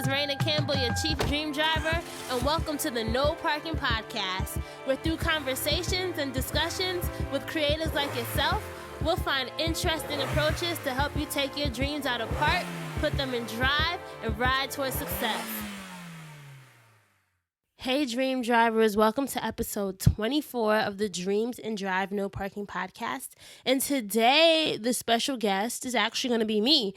is Rana, Campbell, your Chief Dream Driver, and welcome to the No Parking Podcast, where through conversations and discussions with creators like yourself, we'll find interesting approaches to help you take your dreams out of park, put them in drive, and ride towards success. Hey Dream Drivers, welcome to episode 24 of the Dreams and Drive No Parking Podcast. And today, the special guest is actually going to be me.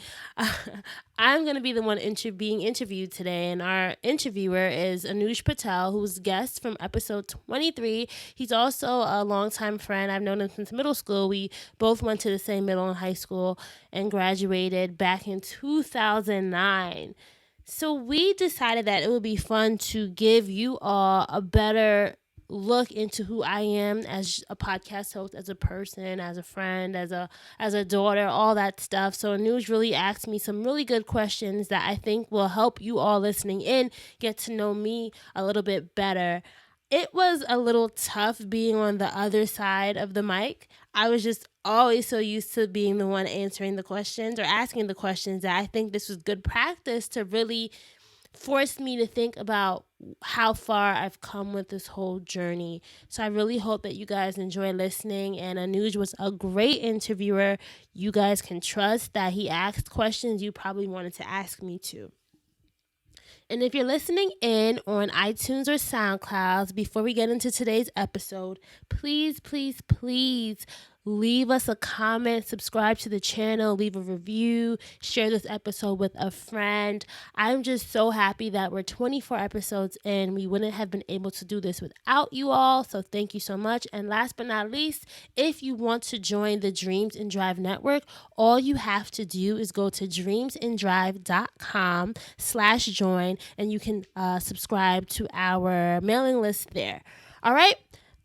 I'm going to be the one being interviewed today, and our interviewer is Anuj Patel, who's guest from episode 23. He's also a longtime friend. I've known him since middle school. We both went to the same middle and high school and graduated back in 2009. So we decided that it would be fun to give you all a better look into who I am as a podcast host, as a person, as a friend, as a daughter, all that stuff. So Anuj really asked me some really good questions that I think will help you all listening in get to know me a little bit better. It was a little tough being on the other side of the mic. I was just always so used to being the one answering the questions or asking the questions that I think this was good practice to really force me to think about how far I've come with this whole journey. So I really hope that you guys enjoy listening. And Anuj was a great interviewer. You guys can trust that he asked questions you probably wanted to ask me too. And if you're listening in on iTunes or SoundCloud, before we get into today's episode, please leave us a comment, subscribe to the channel, leave a review, share this episode with a friend. I'm just so happy that we're 24 episodes in. We wouldn't have been able to do this without you all, so thank you so much. And last but not least, if you want to join the Dreams and Drive Network, all you have to do is go to dreamsanddrive.com/join, and you can subscribe to our mailing list there. All right?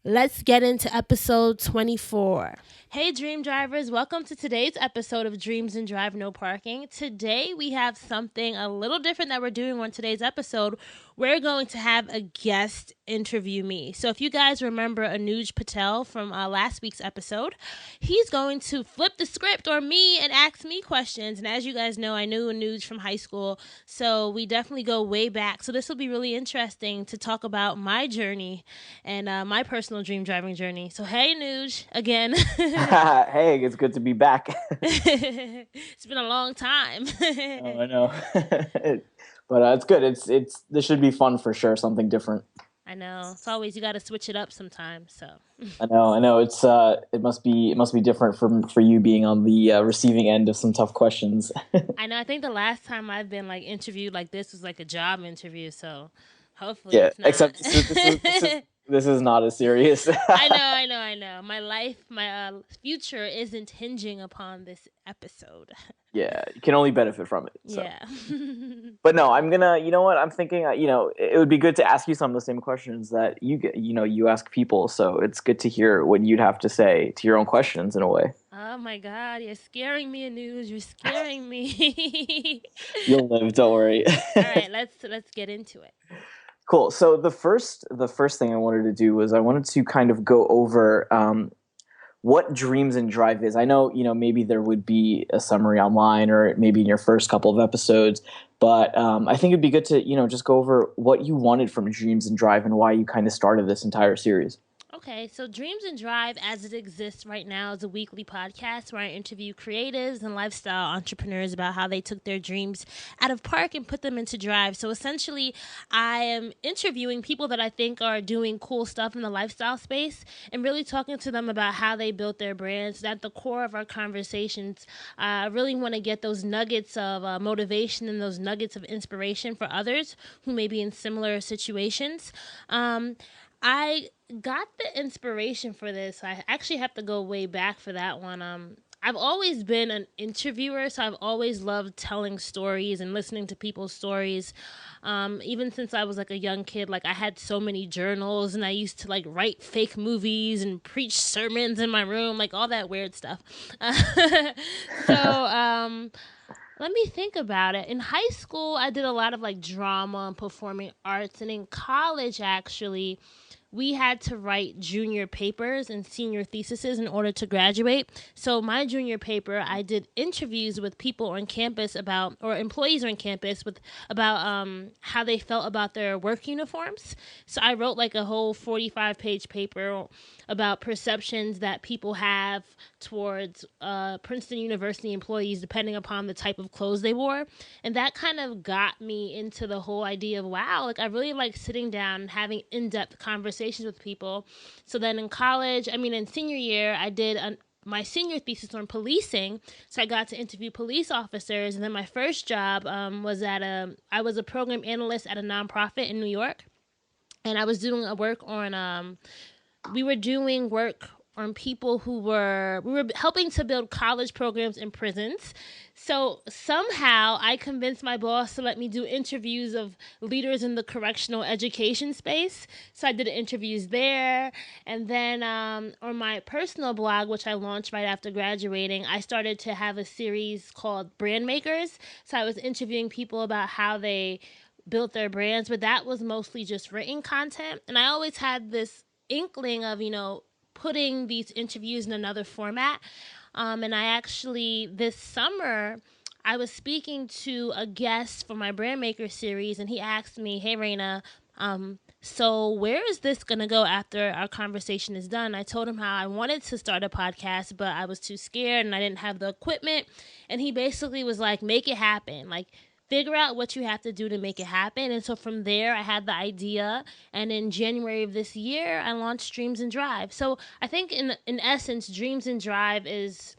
Let's get into episode 24. Hey Dream Drivers, welcome to today's episode of Dreams and Drive No Parking. Today we have something a little different that we're doing on today's episode. We're going to have a guest interview me. So if you guys remember Anuj Patel from last week's episode, he's going to flip the script on me and ask me questions. And as you guys know, I knew Anuj from high school, so we definitely go way back. So this will be really interesting to talk about my journey and my personal dream driving journey. So hey Anuj, again. Hey, it's good to be back. It's been a long time. Oh, I know. But it's good. This should be fun for sure. Something different. I know. It's always, you got to switch it up sometimes. So. I know. It's it must be different for you being on the receiving end of some tough questions. I know. I think the last time I've been like interviewed like this was like a job interview. So hopefully, it's not. Except this is not as serious. I know. My life, my future isn't hinging upon this episode. Yeah, you can only benefit from it. So. Yeah. But no, I'm thinking, it would be good to ask you some of the same questions that you ask people. So it's good to hear what you'd have to say to your own questions in a way. Oh my God, you're scaring me, Anuj. You're scaring me. You'll live, don't worry. All right, let's get into it. Cool. So the first thing I wanted to do was I wanted to kind of go over what Dreams and Drive is. I know, maybe there would be a summary online or maybe in your first couple of episodes, but I think it'd be good to, just go over what you wanted from Dreams and Drive and why you kind of started this entire series. Okay, so Dreams and Drive, as it exists right now, is a weekly podcast where I interview creatives and lifestyle entrepreneurs about how they took their dreams out of park and put them into drive. So essentially, I am interviewing people that I think are doing cool stuff in the lifestyle space and really talking to them about how they built their brands. At the core of our conversations, I really want to get those nuggets of motivation and those nuggets of inspiration for others who may be in similar situations. I got the inspiration for this. I actually have to go way back for that one. I've always been an interviewer, so I've always loved telling stories and listening to people's stories. Even since I was like a young kid, like I had so many journals and I used to like write fake movies and preach sermons in my room, like all that weird stuff. Let me think about it. In high school, I did a lot of like drama and performing arts, and in college, actually, we had to write junior papers and senior theses in order to graduate. So my junior paper, I did interviews with people on campus about, or employees on campus with, about how they felt about their work uniforms. So I wrote like a whole 45-page paper about perceptions that people have towards Princeton University employees depending upon the type of clothes they wore. And that kind of got me into the whole idea of, wow, like I really like sitting down and having in-depth conversations with people. So then in college, in senior year, I did my senior thesis on policing, so I got to interview police officers. And then my first job was I was a program analyst at a nonprofit in New York, and I was doing a work on we were doing work on people we were helping to build college programs in prisons. So somehow I convinced my boss to let me do interviews of leaders in the correctional education space. So I did interviews there. And then on my personal blog, which I launched right after graduating, I started to have a series called Brand Makers. So I was interviewing people about how they built their brands, but that was mostly just written content. And I always had this inkling of, putting these interviews in another format. And I actually, this summer, I was speaking to a guest for my Brand Maker series, and he asked me, hey, Rana, so where is this going to go after our conversation is done? I told him how I wanted to start a podcast, but I was too scared and I didn't have the equipment. And he basically was like, make it happen. Like, figure out what you have to do to make it happen. And so from there, I had the idea. And in January of this year, I launched Dreams and Drive. So I think in essence, Dreams and Drive is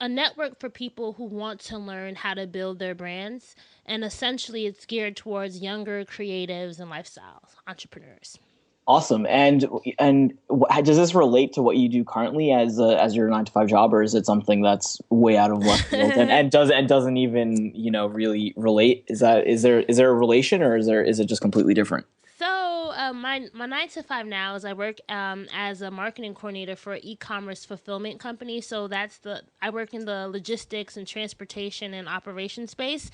a network for people who want to learn how to build their brands. And essentially, it's geared towards younger creatives and lifestyle entrepreneurs. Awesome. Does this relate to what you do currently as your 9 to 5 job, or is it something that's way out of left field and doesn't even really relate? Is there a relation, or is it just completely different? So my 9 to 5 now is I work as a marketing coordinator for an e-commerce fulfillment company. So I work in the logistics and transportation and operation space.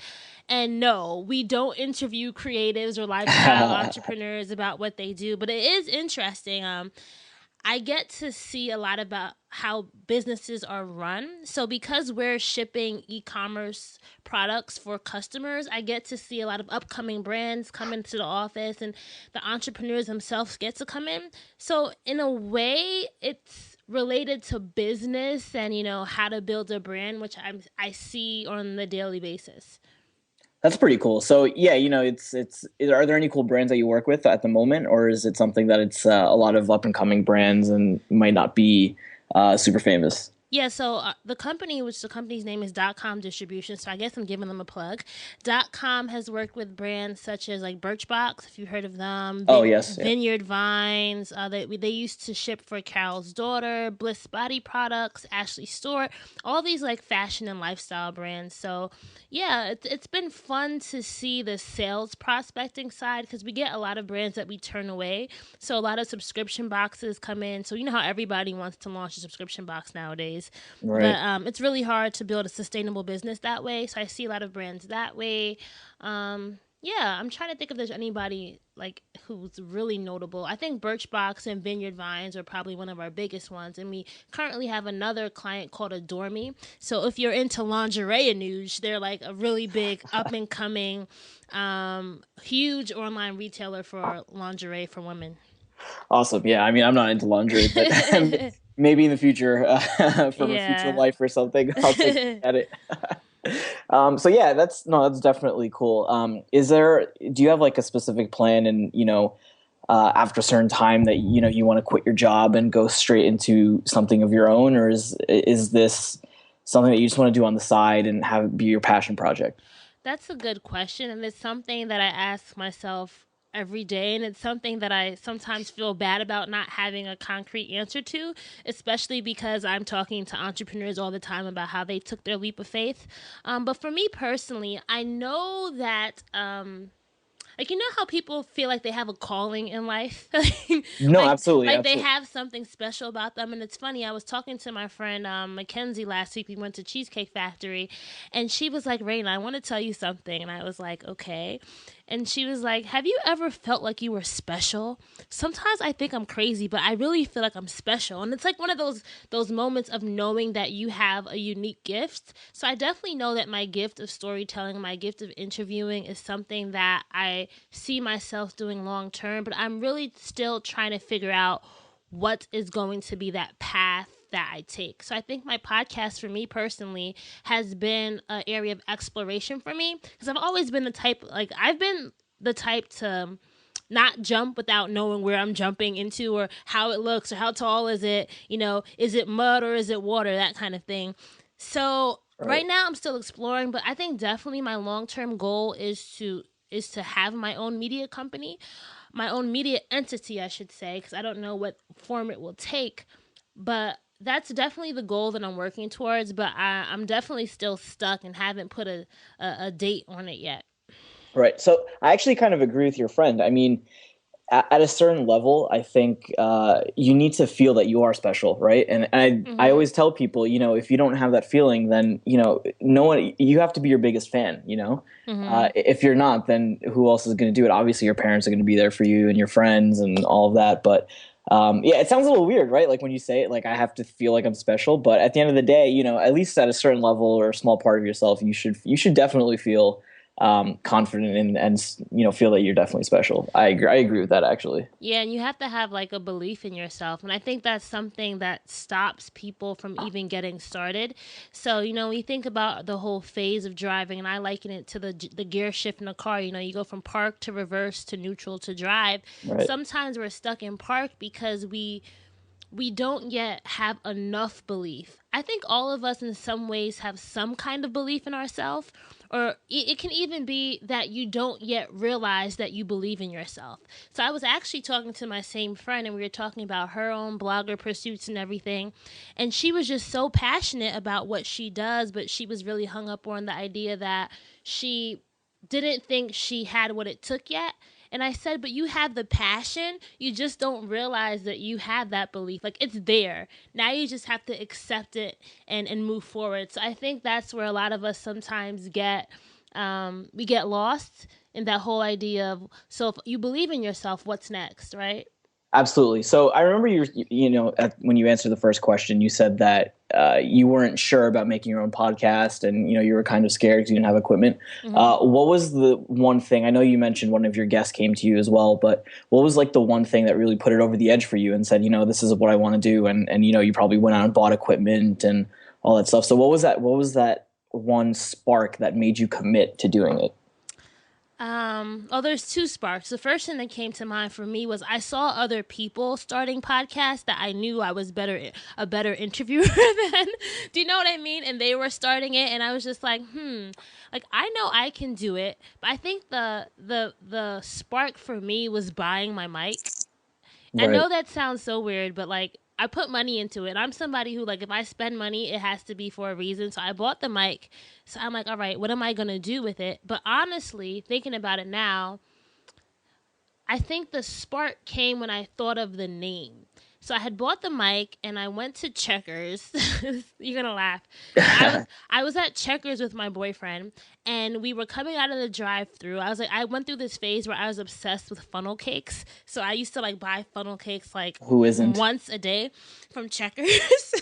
And no, we don't interview creatives or lifestyle entrepreneurs about what they do, but it is interesting. I get to see a lot about how businesses are run. So because we're shipping e-commerce products for customers, I get to see a lot of upcoming brands come into the office, and the entrepreneurs themselves get to come in. So in a way, it's related to business and, how to build a brand, which I see on the daily basis. That's pretty cool. So yeah, are there any cool brands that you work with at the moment, or is it something that it's a lot of up and coming brands and might not be super famous? Yeah, so the company's name is .com Distribution, so I guess I'm giving them a plug. .com has worked with brands such as like Birchbox, if you've heard of them, Oh yes, yeah. Vineyard Vines. They used to ship for Carol's Daughter, Bliss Body Products, Ashley Stewart, all these like fashion and lifestyle brands. So yeah, it's been fun to see the sales prospecting side, because we get a lot of brands that we turn away. So a lot of subscription boxes come in. So you know how everybody wants to launch a subscription box nowadays. Right. But it's really hard to build a sustainable business that way. So I see a lot of brands that way. Yeah, I'm trying to think if there's anybody like who's really notable. I think Birchbox and Vineyard Vines are probably one of our biggest ones, and we currently have another client called Adore Me. So if you're into lingerie and news, they're like a really big up and coming, huge online retailer for lingerie for women. Awesome. Yeah, I'm not into lingerie, but maybe in the future, from a future life or something, I'll take a look at it. So yeah, that's definitely cool. Do you have like a specific plan, and after a certain time that you want to quit your job and go straight into something of your own, or is this something that you just want to do on the side and have be your passion project? That's a good question, and it's something that I ask myself every day, and it's something that I sometimes feel bad about not having a concrete answer to, especially because I'm talking to entrepreneurs all the time about how they took their leap of faith. But for me personally, I know that like, you know how people feel like they have a calling in life, No, absolutely, like they absolutely. have something special about them. And it's funny, I was talking to my friend Mackenzie last week. We went to Cheesecake Factory, and she was like, Raina, I want to tell you something. And I was like, okay. And she was like, have you ever felt like you were special? Sometimes I think I'm crazy, but I really feel like I'm special. And it's like one of those moments of knowing that you have a unique gift. So I definitely know that my gift of storytelling, my gift of interviewing is something that I see myself doing long term, but I'm really still trying to figure out what is going to be that path that I take. So I think my podcast for me personally has been an area of exploration for me, because I've always been the type, like I've been the type to not jump without knowing where I'm jumping into, or how it looks, or how tall is it, is it mud or is it water, that kind of thing. So Right. right now I'm still exploring, but I think definitely my long-term goal is to have my own media company, my own media entity, I should say, because I don't know what form it will take. But that's definitely the goal that I'm working towards. But I'm definitely still stuck and haven't put a date on it yet. Right. So I actually kind of agree with your friend. I mean, at a certain level, I think you need to feel that you are special, right? And I Mm-hmm. always tell people, if you don't have that feeling, then no one. You have to be your biggest fan. Mm-hmm. If you're not, then who else is going to do it? Obviously, your parents are going to be there for you and your friends and all of that. But yeah, it sounds a little weird, right? Like when you say it, like I have to feel like I'm special. But at the end of the day, at least at a certain level or a small part of yourself, you should definitely feel confident and feel that you're definitely special. I agree with that actually. Yeah, and you have to have like a belief in yourself. And I think that's something that stops people from even getting started. So, when you think about the whole phase of driving, and I liken it to the gear shift in a car, you go from park to reverse to neutral to drive. Right. Sometimes we're stuck in park because we don't yet have enough belief. I think all of us in some ways have some kind of belief in ourselves, or it can even be that you don't yet realize that you believe in yourself. So I was actually talking to my same friend, and we were talking about her own blogger pursuits and everything, and she was just so passionate about what she does, but she was really hung up on the idea that she didn't think she had what it took yet. And I said, but you have the passion. You just don't realize that you have that belief. Like, it's there. Now you just have to accept it and move forward. So I think that's where a lot of us sometimes we get lost in that whole idea of, so if you believe in yourself, what's next, right? Absolutely. So I remember when you answered the first question, you said that you weren't sure about making your own podcast, and you were kind of scared because you didn't have equipment. Mm-hmm. What was the one thing? I know you mentioned one of your guests came to you as well, but what was like the one thing that really put it over the edge for you and said, this is what I want to do, and you probably went out and bought equipment and all that stuff. So what was that? What was that one spark that made you commit to doing it? There's two sparks. The first thing that came to mind for me was I saw other people starting podcasts that I knew I was a better interviewer than. Do you know what I mean? And they were starting it, and I was just like I know I can do it. But I think the spark for me was buying my mic. I Right. know that sounds so weird, but like I put money into it. I'm somebody who, like, if I spend money, it has to be for a reason. So I bought the mic. So I'm like, all right, what am I gonna do with it? But honestly, thinking about it now, I think the spark came when I thought of the name. So I had bought the mic and I went to Checkers. You're gonna laugh. So I was at Checkers with my boyfriend, and we were coming out of the drive-through. I went through this phase where I was obsessed with funnel cakes. So I used to like buy funnel cakes like Who isn't? once a day from Checkers.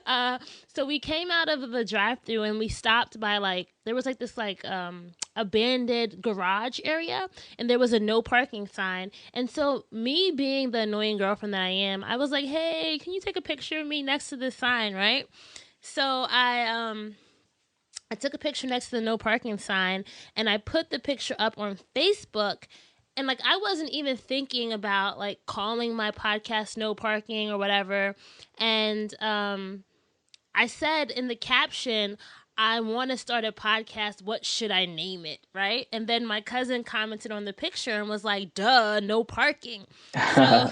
uh, so we came out of the drive-through and we stopped by, like, there was like this like abandoned garage area, and there was a no parking sign. And so, me being the annoying girlfriend that I am, I was like, hey, can you take a picture of me next to this sign, right? So I took a picture next to the no parking sign, and I put the picture up on Facebook. And like, I wasn't even thinking about like calling my podcast No Parking or whatever. And I said in the caption, I want to start a podcast. What should I name it? Right. And then my cousin commented on the picture and was like, duh, no parking. So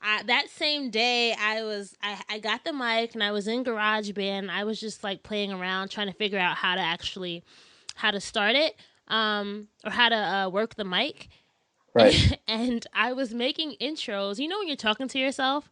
that same day, I got the mic and I was in GarageBand. I was just like playing around trying to figure out how to start it. or how to work the mic. Right. And I was making intros. You know when you're talking to yourself?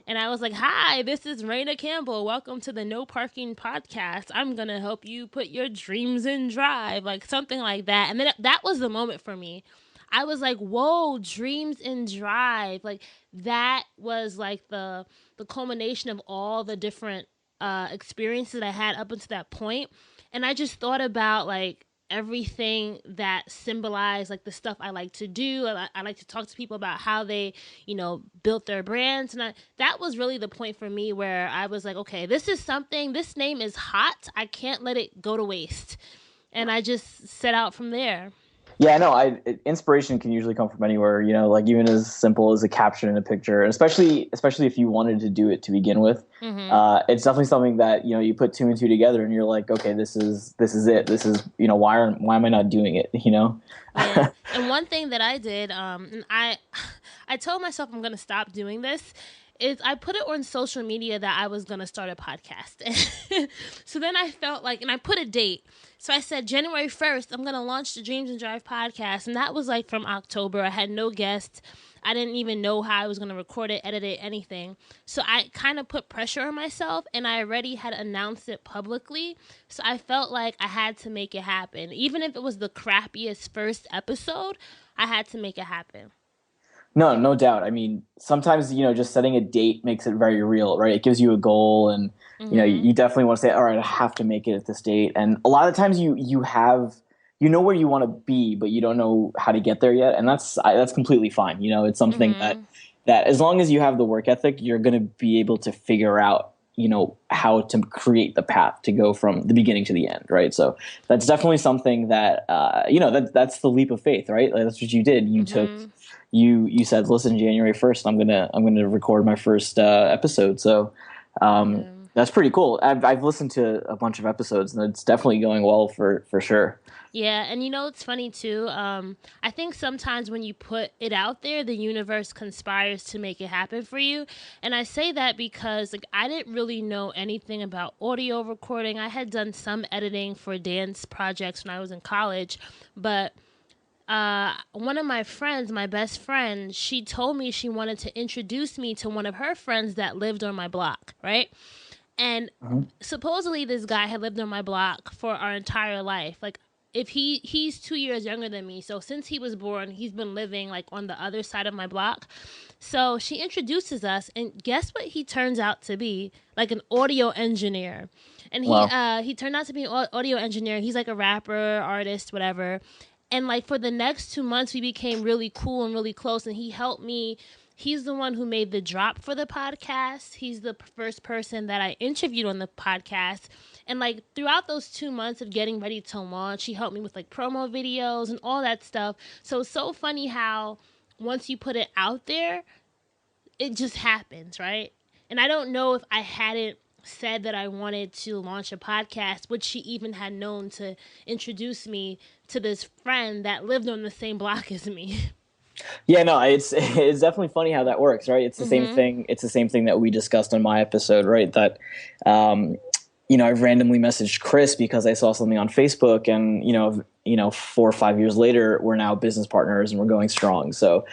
And I was like, "Hi, this is Rana Campbell. Welcome to the No Parking Podcast. I'm going to help you put your dreams in drive." Like something like that. And then that was the moment for me. I was like, "Whoa, dreams in drive." Like that was like the culmination of all the different experiences that I had up until that point. And I just thought about like everything that symbolized like the stuff I like to do. I like to talk to people about how they, built their brands. And that was really the point for me where I was like, okay, this is something, this name is hot. I can't let it go to waste. And I just set out from there. Yeah, no, inspiration can usually come from anywhere, like even as simple as a caption in a picture, and especially if you wanted to do it to begin with. Mm-hmm. It's definitely something that, you put two and two together and you're like, okay, this is it. This is, why am I not doing it, Yeah. And one thing that I did, and I told myself I'm gonna stop doing this, is I put it on social media that I was gonna start a podcast. So then I felt like, and I put a date. So I said January 1st, I'm gonna launch the Dreams and Drive podcast, and that was like from October. I had no guests. I didn't even know how I was going to record it, edit it, anything. So I kind of put pressure on myself, and I already had announced it publicly. So I felt like I had to make it happen. Even if it was the crappiest first episode, I had to make it happen. No, no doubt. I mean, sometimes, just setting a date makes it very real, right? It gives you a goal and, Mm-hmm. you definitely want to say, all right, I have to make it at this date. And a lot of times you know where you want to be, but you don't know how to get there yet. And that's completely fine. It's something Mm-hmm. that as long as you have the work ethic, you're going to be able to figure out, how to create the path to go from the beginning to the end. Right. So that's definitely something that, that's the leap of faith, right? Like, that's what you did. Mm-hmm. You said, listen, January 1st, I'm gonna record my first episode. So Yeah. that's pretty cool. I've listened to a bunch of episodes, and it's definitely going well for sure. Yeah, and it's funny too. I think sometimes when you put it out there, the universe conspires to make it happen for you. And I say that because like I didn't really know anything about audio recording. I had done some editing for dance projects when I was in college, but one of my friends, my best friend, she told me she wanted to introduce me to one of her friends that lived on my block, right? And Mhm. supposedly this guy had lived on my block for our entire life. Like if he's 2 years younger than me, so since he was born, he's been living like on the other side of my block. So she introduces us, and guess what he turns out to be? Like an audio engineer. And Wow. he turned out to be an audio engineer. He's like a rapper, artist, whatever. And like for the next 2 months we became really cool and really close, and he helped me. He's the one who made the drop for the podcast. He's the first person that I interviewed on the podcast. And like throughout those 2 months of getting ready to launch, he helped me with like promo videos and all that stuff. So it's so funny how once you put it out there, it just happens, right? And I don't know if I hadn't said that I wanted to launch a podcast, which she even had known to introduce me to this friend that lived on the same block as me. Yeah, no, it's definitely funny how that works, right? It's the same Mm-hmm. thing. It's the same thing that we discussed on my episode, right? That um, I randomly messaged Chris because I saw something on Facebook, and 4 or 5 years later, we're now business partners and we're going strong. So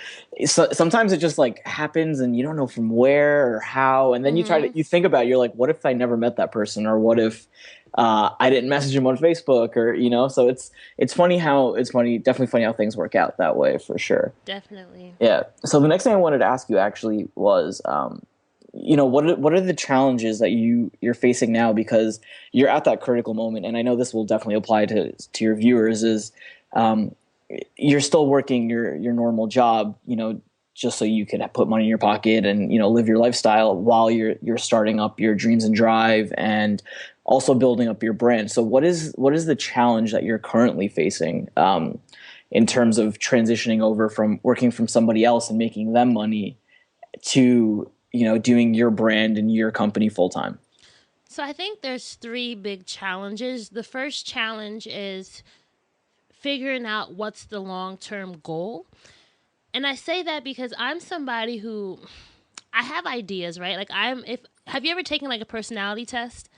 sometimes it just like happens, and you don't know from where or how, and then Mm-hmm. you think about it, you're like, what if I never met that person, or what if I didn't message him on Facebook, or so definitely funny how things work out that way for sure. Definitely. Yeah. So the next thing I wanted to ask you actually was, what are the challenges that you're facing now, because you're at that critical moment, and I know this will definitely apply to your viewers. Is um, you're still working your normal job, just so you can put money in your pocket and live your lifestyle while you're starting up your Dreams and Drive and also building up your brand. So what is the challenge that you're currently facing? In terms of transitioning over from working from somebody else and making them money to doing your brand and your company full time. So I think there's three big challenges. The first challenge is figuring out what's the long-term goal. And I say that because I'm somebody who I have ideas, right? Like I'm if have you ever taken like a personality test?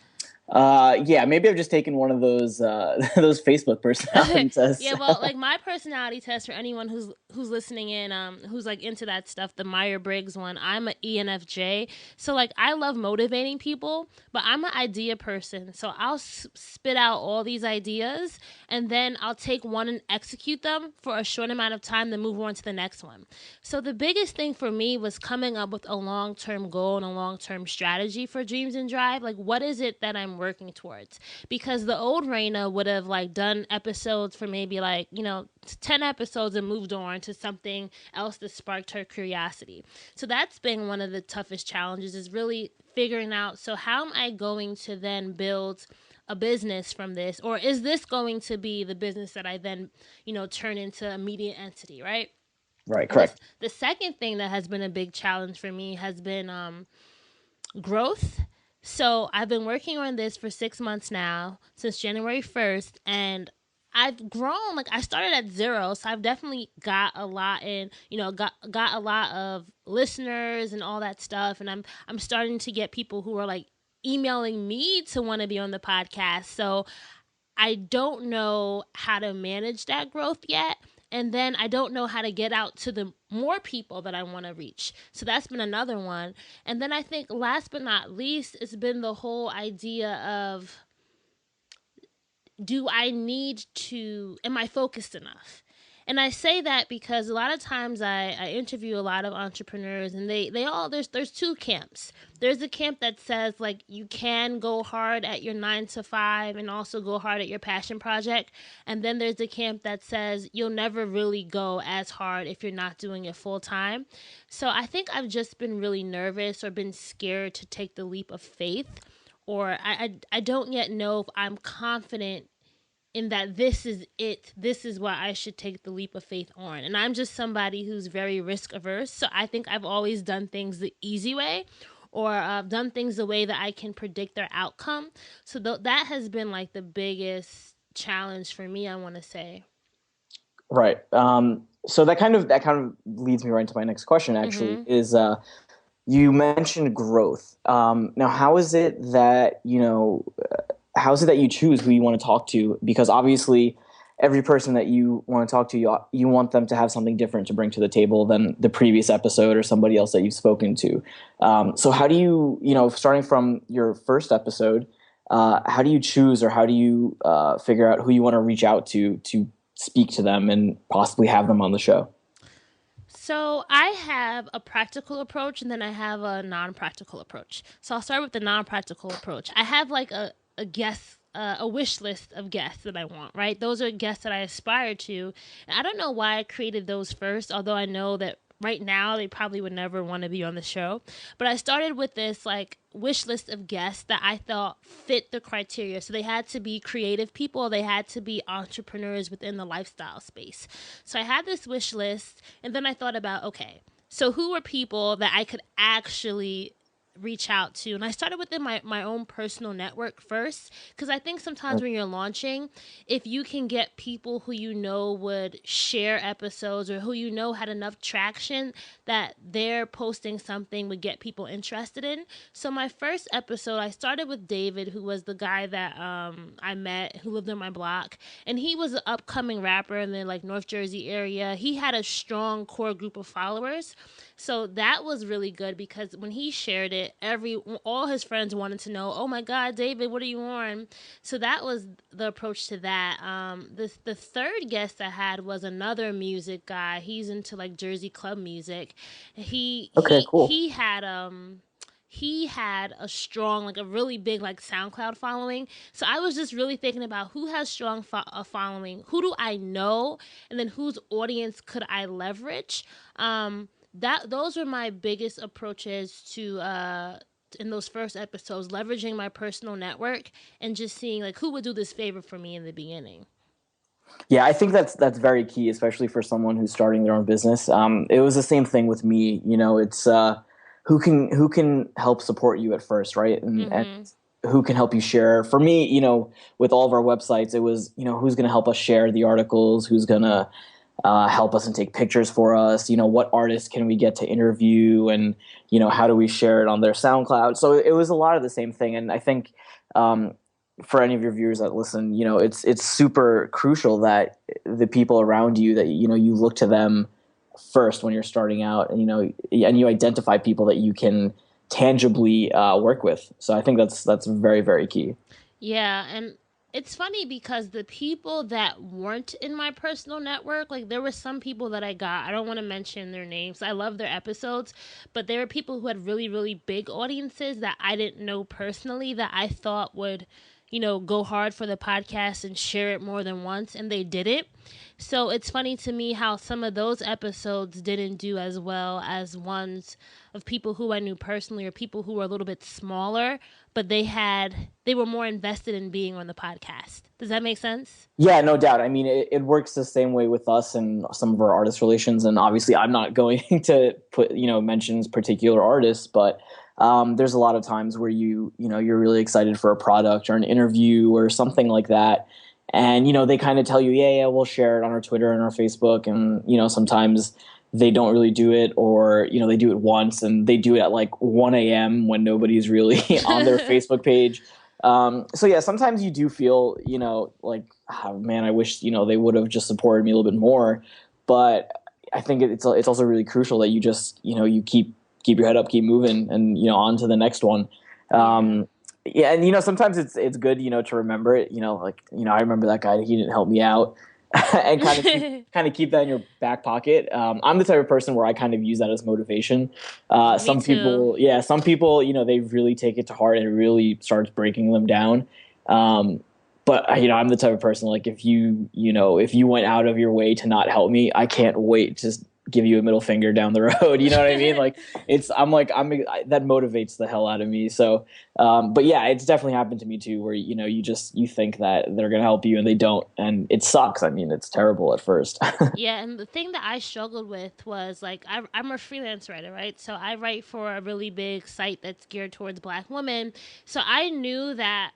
Yeah, maybe I've just taken one of those those Facebook personality tests. Yeah, well, like my personality test for anyone who's listening in, who's like into that stuff, the Meyer Briggs one. I'm an ENFJ, so like I love motivating people, but I'm an idea person. So I'll spit out all these ideas, and then I'll take one and execute them for a short amount of time, then move on to the next one. So the biggest thing for me was coming up with a long term goal and a long term strategy for Dreams and Drive. Like, what is it that I'm working towards? Because the old Rana would have like done episodes for maybe like 10 episodes and moved on to something else that sparked her curiosity. So that's been one of the toughest challenges, is really figuring out, so how am I going to then build a business from this, or is this going to be the business that I then turn into a media entity, right? Right, And this, correct. the second thing that has been a big challenge for me has been growth. So I've been working on this for 6 months now, since January 1st, and I've grown. Like, I started at zero, so I've definitely got a lot in, got a lot of listeners and all that stuff, and I'm starting to get people who are like emailing me to want to be on the podcast. So I don't know how to manage that growth yet. And then I don't know how to get out to the more people that I want to reach. So that's been another one. And then I think last but not least, it's been the whole idea of, am I focused enough? And I say that because a lot of times I interview a lot of entrepreneurs, and they all, there's two camps. There's a camp that says like you can go hard at your 9 to 5 and also go hard at your passion project. And then there's the camp that says you'll never really go as hard if you're not doing it full time. So I think I've just been really nervous or been scared to take the leap of faith, or I don't yet know if I'm confident in that this is it. This is what I should take the leap of faith on. And I'm just somebody who's very risk averse. So I think I've always done things the easy way, or done things the way that I can predict their outcome. So that has been like the biggest challenge for me, I want to say. Right. So that kind of leads me right into my next question. Actually, Mm-hmm. is you mentioned growth. Now, how is it that you choose who you want to talk to? Because obviously, every person that you want to talk to, you want them to have something different to bring to the table than the previous episode or somebody else that you've spoken to. So how do you, starting from your first episode, how do you choose, or how do you figure out who you want to reach out to speak to them and possibly have them on the show? So I have a practical approach, and then I have a non-practical approach. So I'll start with the non-practical approach. I have like a guest, a wish list of guests that I want, right? Those are guests that I aspire to. And I don't know why I created those first, although I know that right now they probably would never want to be on the show. But I started with this like wish list of guests that I thought fit the criteria. So they had to be creative people, they had to be entrepreneurs within the lifestyle space. So I had this wish list, and then I thought about, okay, so who are people that I could actually reach out to? And I started within my own personal network first, because I think sometimes when you're launching, if you can get people who would share episodes, or who had enough traction that their posting something would get people interested in. So my first episode, I started with David, who was the guy that I met, who lived on my block, and he was an upcoming rapper in the like North Jersey area. He had a strong core group of followers. So that was really good, because when he shared it, all his friends wanted to know, oh my God, David, what are you on? So that was the approach to that. The third guest I had was another music guy. He's into like Jersey club music. He Okay, he cool. he had he had a strong, like a really big like SoundCloud following. So I was just really thinking about who has strong following, who do I know, and then whose audience could I leverage. Those were my biggest approaches to in those first episodes, leveraging my personal network and just seeing like who would do this favor for me in the beginning. Yeah, I think that's very key, especially for someone who's starting their own business. It was the same thing with me. It's who can help support you at first, right? And Mm-hmm. who can help you share. For me, with all of our websites, it was who's going to help us share the articles, who's going to help us and take pictures for us. What artists can we get to interview, and how do we share it on their SoundCloud? So it was a lot of the same thing, and I think um, for any of your viewers that listen, it's super crucial that the people around you, that you look to them first when you're starting out, and you identify people that you can tangibly work with. So I think that's very, very key. Yeah, and it's funny because the people that weren't in my personal network, like there were some people that I got, I don't want to mention their names. I love their episodes, but there were people who had really, really big audiences that I didn't know personally that I thought would, go hard for the podcast and share it more than once, and they didn't. So it's funny to me how some of those episodes didn't do as well as ones of people who I knew personally or people who were a little bit smaller, but they were more invested in being on the podcast. Does that make sense? Yeah, no doubt. I mean, it works the same way with us and some of our artist relations. And obviously, I'm not going to put mentions particular artists, but there's a lot of times where you're really excited for a product or an interview or something like that, and they kind of tell you, yeah, we'll share it on our Twitter and our Facebook, and sometimes they don't really do it, or they do it once and they do it at like 1 a.m. when nobody's really on their Facebook page. So yeah, sometimes you do feel, like, oh, man, I wish, they would have just supported me a little bit more. But I think it's also really crucial that you just, you keep your head up, keep moving, and, on to the next one. Yeah. Yeah. And, sometimes it's good, to remember it, like, I remember that guy, he didn't help me out. And kind of keep that in your back pocket. I'm the type of person where I kind of use that as motivation. Me Some too. people, yeah, some people, they really take it to heart and it really starts breaking them down. But I'm the type of person, like, if you went out of your way to not help me, I can't wait to just give you a middle finger down the road. You know what I mean? Like, that motivates the hell out of me. So, but yeah, it's definitely happened to me too, where you think that they're gonna help you and they don't, and it sucks. I mean, it's terrible at first. Yeah, and the thing that I struggled with was like I'm a freelance writer, right? So I write for a really big site that's geared towards Black women. So I knew that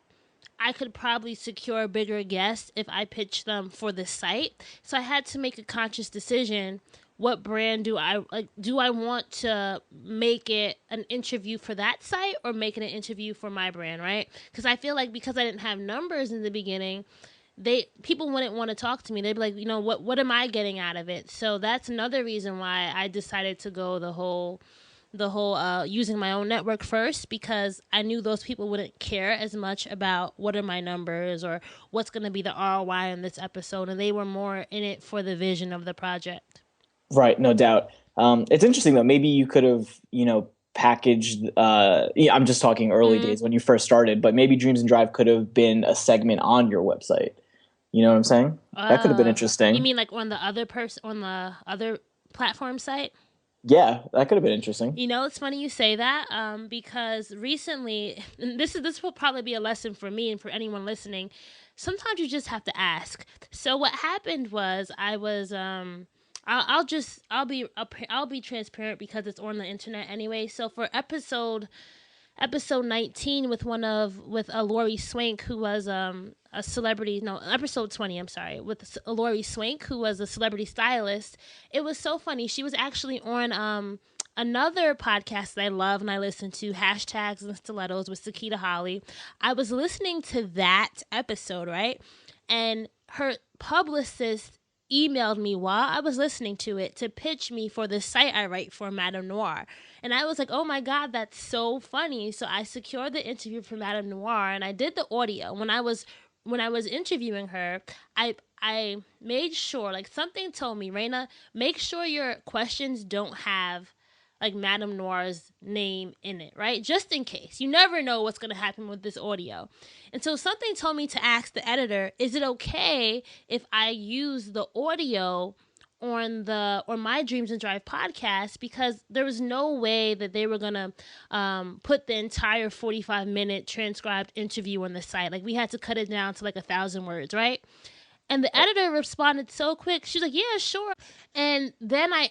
I could probably secure bigger guests if I pitched them for the site. So I had to make a conscious decision. What brand do I like? Do I want to make it an interview for that site or make it an interview for my brand, right? Because I feel like because I didn't have numbers in the beginning, people wouldn't want to talk to me. They'd be like, what am I getting out of it? So that's another reason why I decided to go the whole using my own network first, because I knew those people wouldn't care as much about what are my numbers or what's going to be the ROI on this episode, and they were more in it for the vision of the project. Right, no doubt. It's interesting though. Maybe you could have, packaged. Yeah, I'm just talking early Mm. days when you first started, but maybe Dreams and Drive could have been a segment on your website. You know what I'm saying? That could have been You interesting. mean like on the other platform site? Yeah, that could have been interesting. It's funny you say that, because recently, and this will probably be a lesson for me and for anyone listening. Sometimes you just have to ask. So what happened was I was I'll be transparent because it's on the internet anyway. So for episode 19 with a Lori Swank, who was a celebrity, no, episode 20, I'm sorry, with a Lori Swank, who was a celebrity stylist. It was so funny. She was actually on another podcast that I love and I listen to, Hashtags and Stilettos with Sakita Holly. I was listening to that episode, right? And her publicist emailed me while I was listening to it to pitch me for the site I write for, Madame Noir. And I was like, oh my God, that's so funny. So I secured the interview for Madame Noir and I did the audio. When I was interviewing her, I made sure, like, something told me, Raina, make sure your questions don't have like Madame Noir's name in it, right? Just in case. You never know what's going to happen with this audio. And so something told me to ask the editor, is it okay if I use the audio on my Dreams and Drive podcast, because there was no way that they were gonna put the entire 45-minute transcribed interview on the site. Like, we had to cut it down to like 1,000 words, right? And the editor responded so quick. She's like, "Yeah, sure." And then I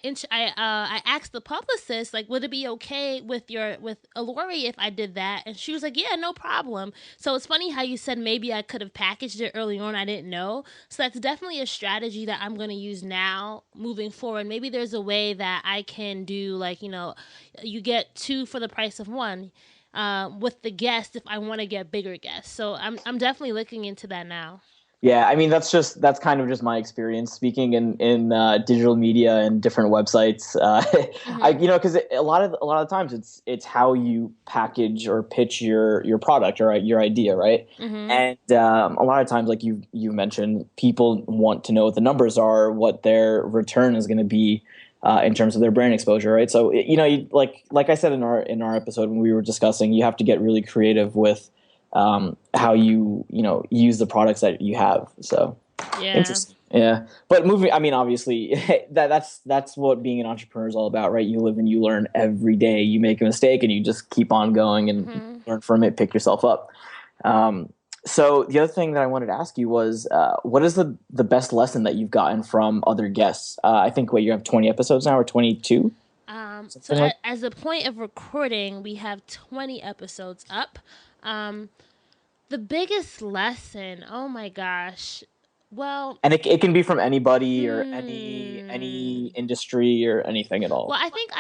asked the publicist, like, "Would it be okay with Alori if I did that?" And she was like, "Yeah, no problem." So it's funny how you said maybe I could have packaged it early on. I didn't know. So that's definitely a strategy that I'm going to use now moving forward. Maybe there's a way that I can do, like, you get two for the price of one. With the guest, if I want to get bigger guests, so I'm definitely looking into that now. Yeah, I mean that's kind of just my experience speaking in digital media and different websites. I Mm-hmm. because a lot of times it's how you package or pitch your product or your idea, right? Mm-hmm. And a lot of times, like you mentioned, people want to know what the numbers are, what their return is going to be in terms of their brand exposure, right? So like I said in our episode when we were discussing, you have to get really creative with how you use the products that you have. So Yeah. interesting. Yeah. But moving, I mean, obviously that's what being an entrepreneur is all about, right? You live and you learn every day. You make a mistake and you just keep on going and Mm-hmm. learn from it, pick yourself up. Um, so the other thing that I wanted to ask you was, what is the best lesson that you've gotten from other guests? I think you have 20 episodes now or 22, So something like. as a point of recording, we have 20 episodes up. Um, the biggest lesson, oh my gosh. Well, And it can be from anybody or any hmm. industry or anything at Well, all. I think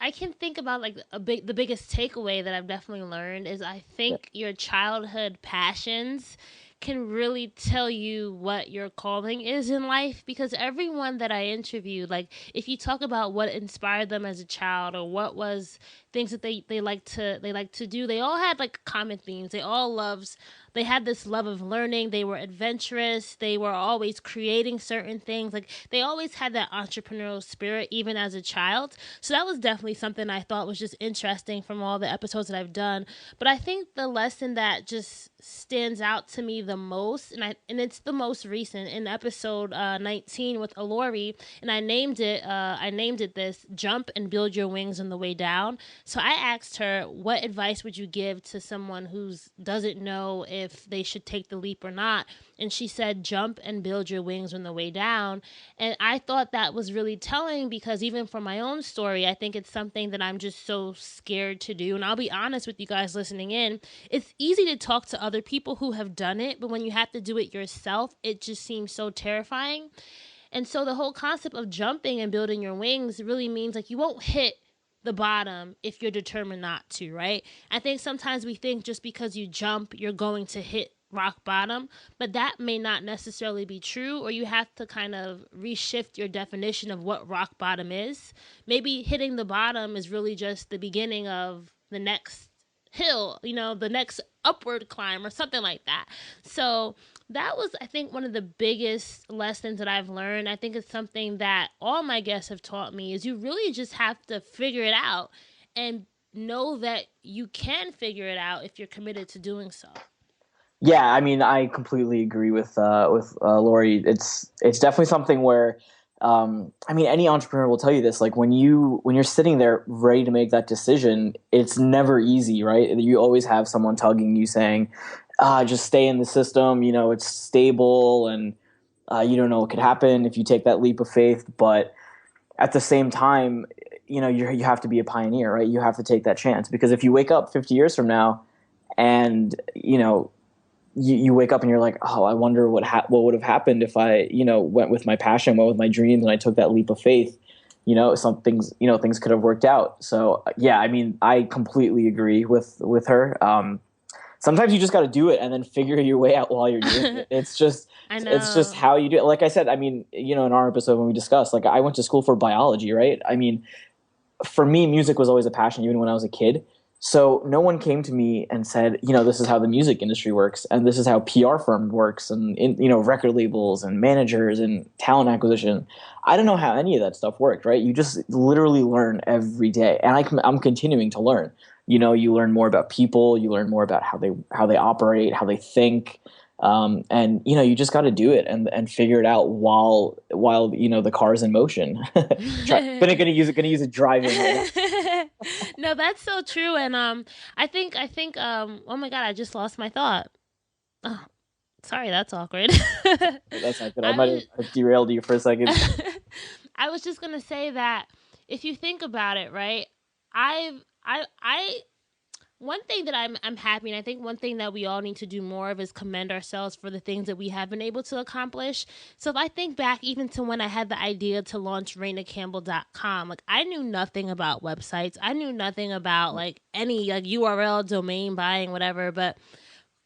I can think about like the biggest takeaway that I've definitely learned is I Yeah. think your childhood passions can really tell you what your calling is in life, because everyone that I interviewed, like, if you talk about what inspired them as a child or what was things that they like to do, they all had like common themes. They had this love of learning. They were adventurous. They were always creating certain things. Like, they always had that entrepreneurial spirit, even as a child. So that was definitely something I thought was just interesting from all the episodes that I've done. But I think the lesson that just stands out to me the most, and it's the most recent, in episode 19 with Alori, and I named it this: jump and build your wings on the way down. So I asked her, what advice would you give to someone who doesn't know if they should take the leap or not? And she said, jump and build your wings on the way down. And I thought that was really telling, because even for my own story, I think it's something that I'm just so scared to do. And I'll be honest with you guys listening in, it's easy to talk to other people who have done it, but when you have to do it yourself, it just seems so terrifying. And so the whole concept of jumping and building your wings really means, like, you won't hit the bottom if you're determined not to, right? I think sometimes we think just because you jump, you're going to hit rock bottom, but that may not necessarily be true, or you have to kind of reshift your definition of what rock bottom is. Maybe hitting the bottom is really just the beginning of the next hill, the next upward climb or something like that. So that was, I think, one of the biggest lessons that I've learned. I think it's something that all my guests have taught me, is you really just have to figure it out and know that you can figure it out if you're committed to doing so. Yeah, I mean, I completely agree with Lori. It's definitely something where, I mean, any entrepreneur will tell you this. Like when you're sitting there ready to make that decision, it's never easy, right? You always have someone tugging you, saying, just stay in the system. It's stable, and you don't know what could happen if you take that leap of faith. But at the same time, you have to be a pioneer, right? You have to take that chance, because if you wake up 50 years from now and you wake up and you're like, oh, I wonder what would have happened if I, went with my passion, went with my dreams, and I took that leap of faith. Some things, things could have worked out. So yeah, I mean, I completely agree with her. Sometimes you just got to do it and then figure your way out while you're doing it. I It's just know. how you do it. Like I said, I mean, in our episode when we discussed, like, I went to school for biology, right? I mean, for me, music was always a passion, even when I was a kid. So no one came to me and said, this is how the music industry works, and this is how PR firm works, and record labels and managers and talent acquisition. I don't know how any of that stuff worked, right? You just literally learn every day, and I'm continuing to learn. You learn more about people, you learn more about how they operate, how they think, and you just got to do it and figure it out while the car's in motion. Gonna use it driving right now. No, that's so true. And I think oh my god, I just lost my thought. Oh, Sorry, that's awkward. That's not good. I I might was have derailed you for a second. I was just gonna say that if you think about it, right? I one thing that I'm happy, and I think one thing that we all need to do more of is commend ourselves for the things that we have been able to accomplish. So if I think back even to when I had the idea to launch RanaCampbell.com, like I knew nothing about websites. I knew nothing about like any like URL, domain buying, whatever, but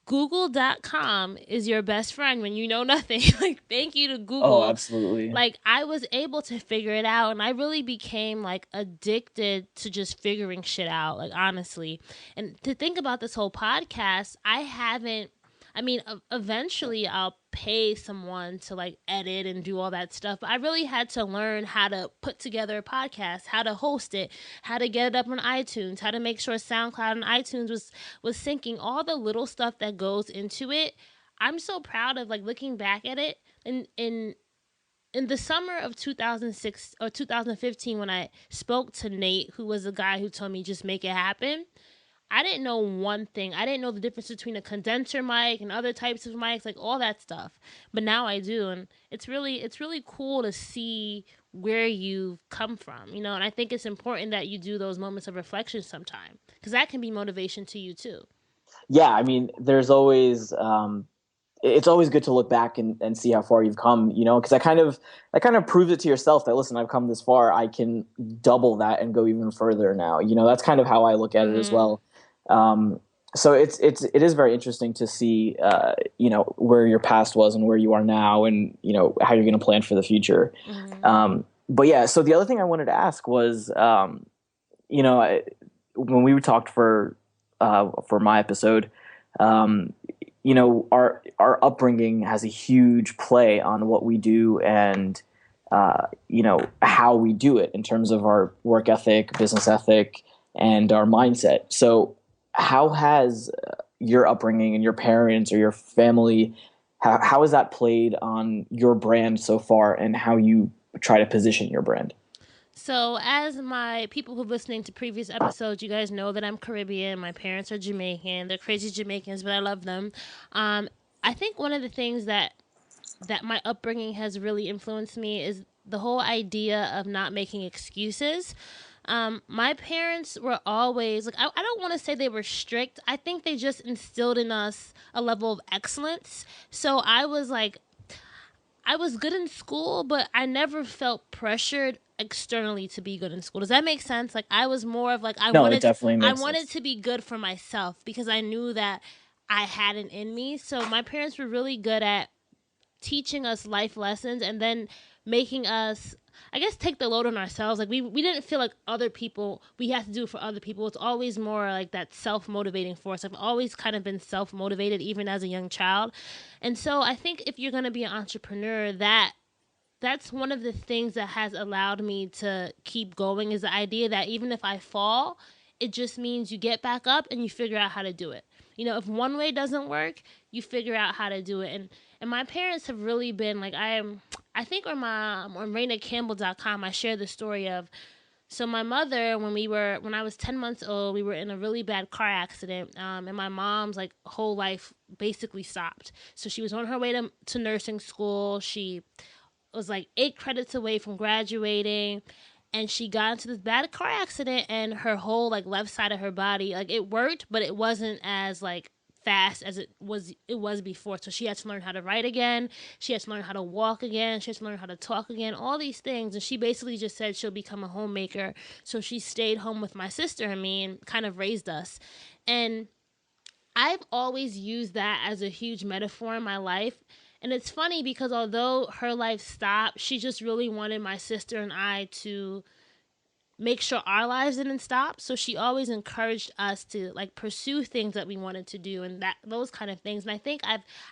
Google.com is your best friend when you know nothing. Like, thank you to Oh, Google. absolutely. Like, I was able to figure it out, and I really became like addicted to just figuring shit out, like, honestly. And to think about this whole podcast, I haven't. I mean, eventually I'll pay someone to like edit and do all that stuff. But I really had to learn how to put together a podcast, how to host it, how to get it up on iTunes, how to make sure SoundCloud and iTunes was syncing, all the little stuff that goes into it. I'm so proud of like looking back at it in the summer of 2006 or 2015 when I spoke to Nate, who was the guy who told me just make it happen. I didn't know one thing. I didn't know the difference between a condenser mic and other types of mics, like all that stuff. But now I do, and it's really cool to see where you've come from, you know. And I think it's important that you do those moments of reflection sometime because that can be motivation to you too. Yeah, I mean, there's always it's always good to look back and see how far you've come, you know, because that kind of proves it to yourself that listen, I've come this far, I can double that and go even further now. You know, that's kind of how I look at it as Mm-hmm. well. Um, so it is very interesting to see, you know, where your past was and where you are now, and you know how you're going to plan for the future. Mm-hmm. But yeah, so the other thing I wanted to ask was, you know, when we talked for my episode, um, you know, our upbringing has a huge play on what we do and you know how we do it in terms of our work ethic, business ethic, and our mindset. So, how has your upbringing and your parents or your family how has that played on your brand so far, and how you try to position your brand? So, as my people who've listening to previous episodes, you guys know that I'm Caribbean. My parents are Jamaican. They're crazy Jamaicans, but I love them. Um, I think one of the things that my upbringing has really influenced me is the whole idea of not making excuses. My parents were always like, I don't want to say they were strict. I think they just instilled in us a level of excellence. So I was good in school, but I never felt pressured externally to be good in school. Does that make sense? Like I was more of like No, it definitely I makes wanted sense. to be good for myself because I knew that I had it in me. So my parents were really good at teaching us life lessons and then making us, I guess, take the load on ourselves. Like we didn't feel like other people, we had to do it for other people. It's always more like that self-motivating force. I've always kind of been self-motivated even as a young child. And so I think if you're going to be an entrepreneur, that's one of the things that has allowed me to keep going is the idea that even if I fall, it just means you get back up and you figure out how to do it. You know, if one way doesn't work, you figure out how to do it. And my parents have really been like I think on RanaCampbell.com I share the story of so my mother when I was 10 months old, we were in a really bad car accident, and my mom's like whole life basically stopped. So she was on her way to nursing school. She was like 8 credits away from graduating, and she got into this bad car accident, and her whole like left side of her body, like it worked but it wasn't as like fast as it was before. So she had to learn how to write again, she had to learn how to walk again, she had to learn how to talk again, all these things. And she basically just said she'll become a homemaker. So she stayed home with my sister and me and kind of raised us. And I've always used that as a huge metaphor in my life. And it's funny because although her life stopped, she just really wanted my sister and I to make sure our lives didn't stop. So she always encouraged us to like pursue things that we wanted to do and that those kind of things. And I think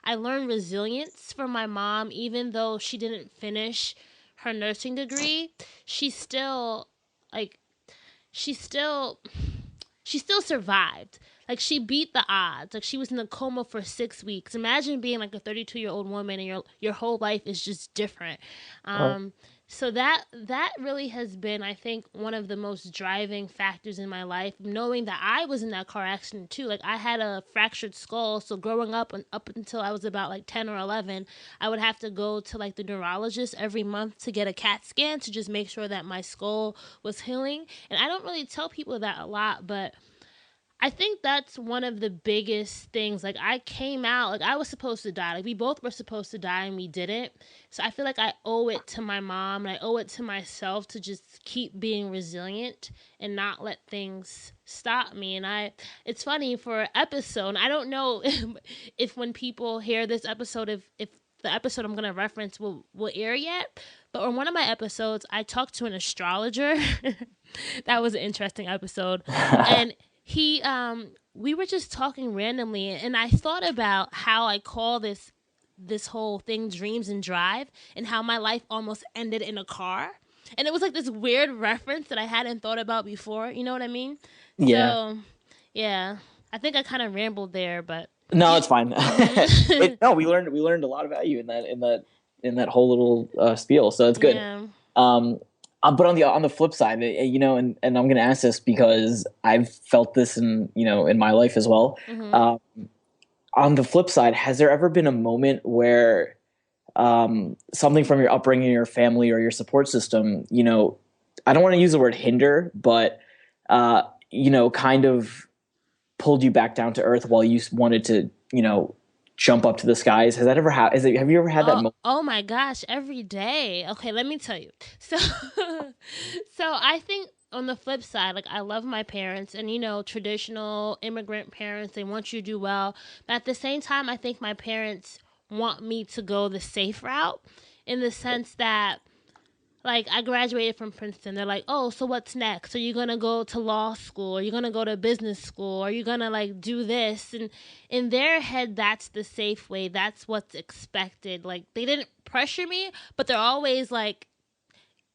I learned resilience from my mom, even though she didn't finish her nursing degree. She still like she still she still survived. Like she beat the odds. Like she was in a coma for 6 weeks. Imagine being like a 32-year-old woman and your whole life is just different. Right. Um, So that really has been, I think, one of the most driving factors in my life, knowing that I was in that car accident too. Like, I had a fractured skull, so growing up and up until I was about like 10 or 11, I would have to go to like the neurologist every month to get a CAT scan to just make sure that my skull was healing. And I don't really tell people that a lot, but I think that's one of the biggest things. Like, I came out, like, I was supposed to die. Like, we both were supposed to die and we didn't. So I feel like I owe it to my mom and I owe it to myself to just keep being resilient and not let things stop me. And it's funny for episode, I don't know if when people hear this episode, if the episode I'm going to reference will air yet. But on one of my episodes, I talked to an astrologer. That was an interesting episode. And he we were just talking randomly, and I thought about how I call this whole thing dreams and drive, and how my life almost ended in a car. And it was like this weird reference that I hadn't thought about before, you know what I mean? Yeah. So yeah, I think I kind of rambled there, but No, it's fine. yeah. No, we learned a lot about you in that whole little spiel, so it's good. Yeah. Um, but on the flip side, and I'm going to ask this because I've felt this in my life as well. Hmm. Um, on the flip side, has there ever been a moment where something from your upbringing, your family, or your support system, I don't want to use the word hinder, but kind of pulled you back down to earth while you wanted to, jump up to the skies? Has that ever happened? Have you ever had that moment? Oh my gosh, every day. Okay, let me tell you. So so I think on the flip side, like, I love my parents, and traditional immigrant parents, they want you to do well. But at the same time, I think my parents want me to go the safe route, in the sense that, like, I graduated from Princeton. They're like, oh, so what's next? Are you going to go to law school? Are you going to go to business school? Are you going to, like, do this? And in their head, that's the safe way. That's what's expected. Like, they didn't pressure me, but they're always, like,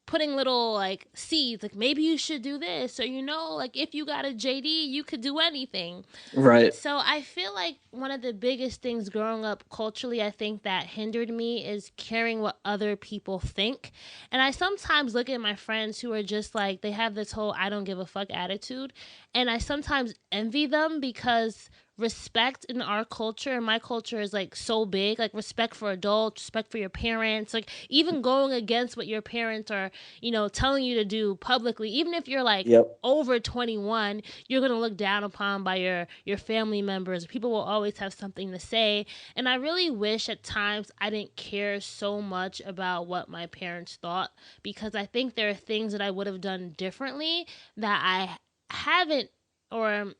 putting little, like, seeds, like, maybe you should do this, or, like, if you got a JD, you could do anything. Right. So I feel like one of the biggest things growing up culturally, I think, that hindered me is caring what other people think. And I sometimes look at my friends who are just like, they have this whole I don't give a fuck attitude, and I sometimes envy them, because respect in our culture and my culture is, like, so big. Like, respect for adults, respect for your parents, like, even going against what your parents are, telling you to do publicly, even if you're, like, Yep. over 21, you're going to look down upon by your family members. People will always have something to say. And I really wish at times I didn't care so much about what my parents thought, because I think there are things that I would have done differently that I haven't, or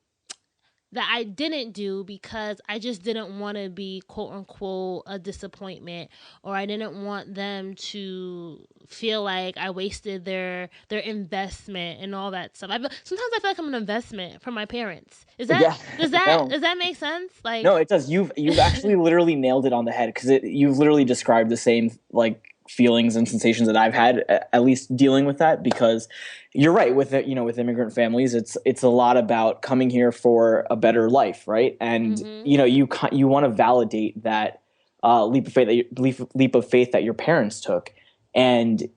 that I didn't do, because I just didn't want to be, quote unquote, a disappointment, or I didn't want them to feel like I wasted their investment and all that stuff. Sometimes I feel like I'm an investment for my parents. Is that Yeah. does that No. does that make sense? No, Like, it does. You've actually literally nailed it on the head, because you've literally described the same, like, feelings and sensations that I've had, at least dealing with that. Because you're right, with with immigrant families, it's a lot about coming here for a better life, right? And mm-hmm. you want to validate that leap of faith that your parents took. And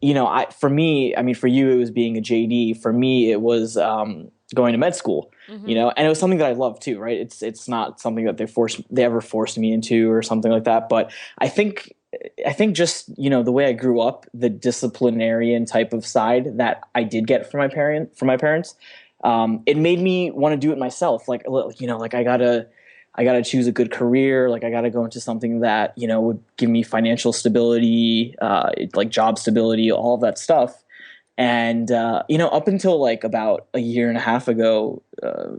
for me, I mean, for you it was being a JD. For me it was going to med school. Mm-hmm. And it was something that I love too, right? It's not something that they ever forced me into or something like that. But I think just the way I grew up, the disciplinarian type of side that I did get from my parents, it made me want to do it myself. Like, like I gotta choose a good career. Like, I gotta go into something that would give me financial stability, like job stability, all of that stuff. And up until like about a year and a half ago,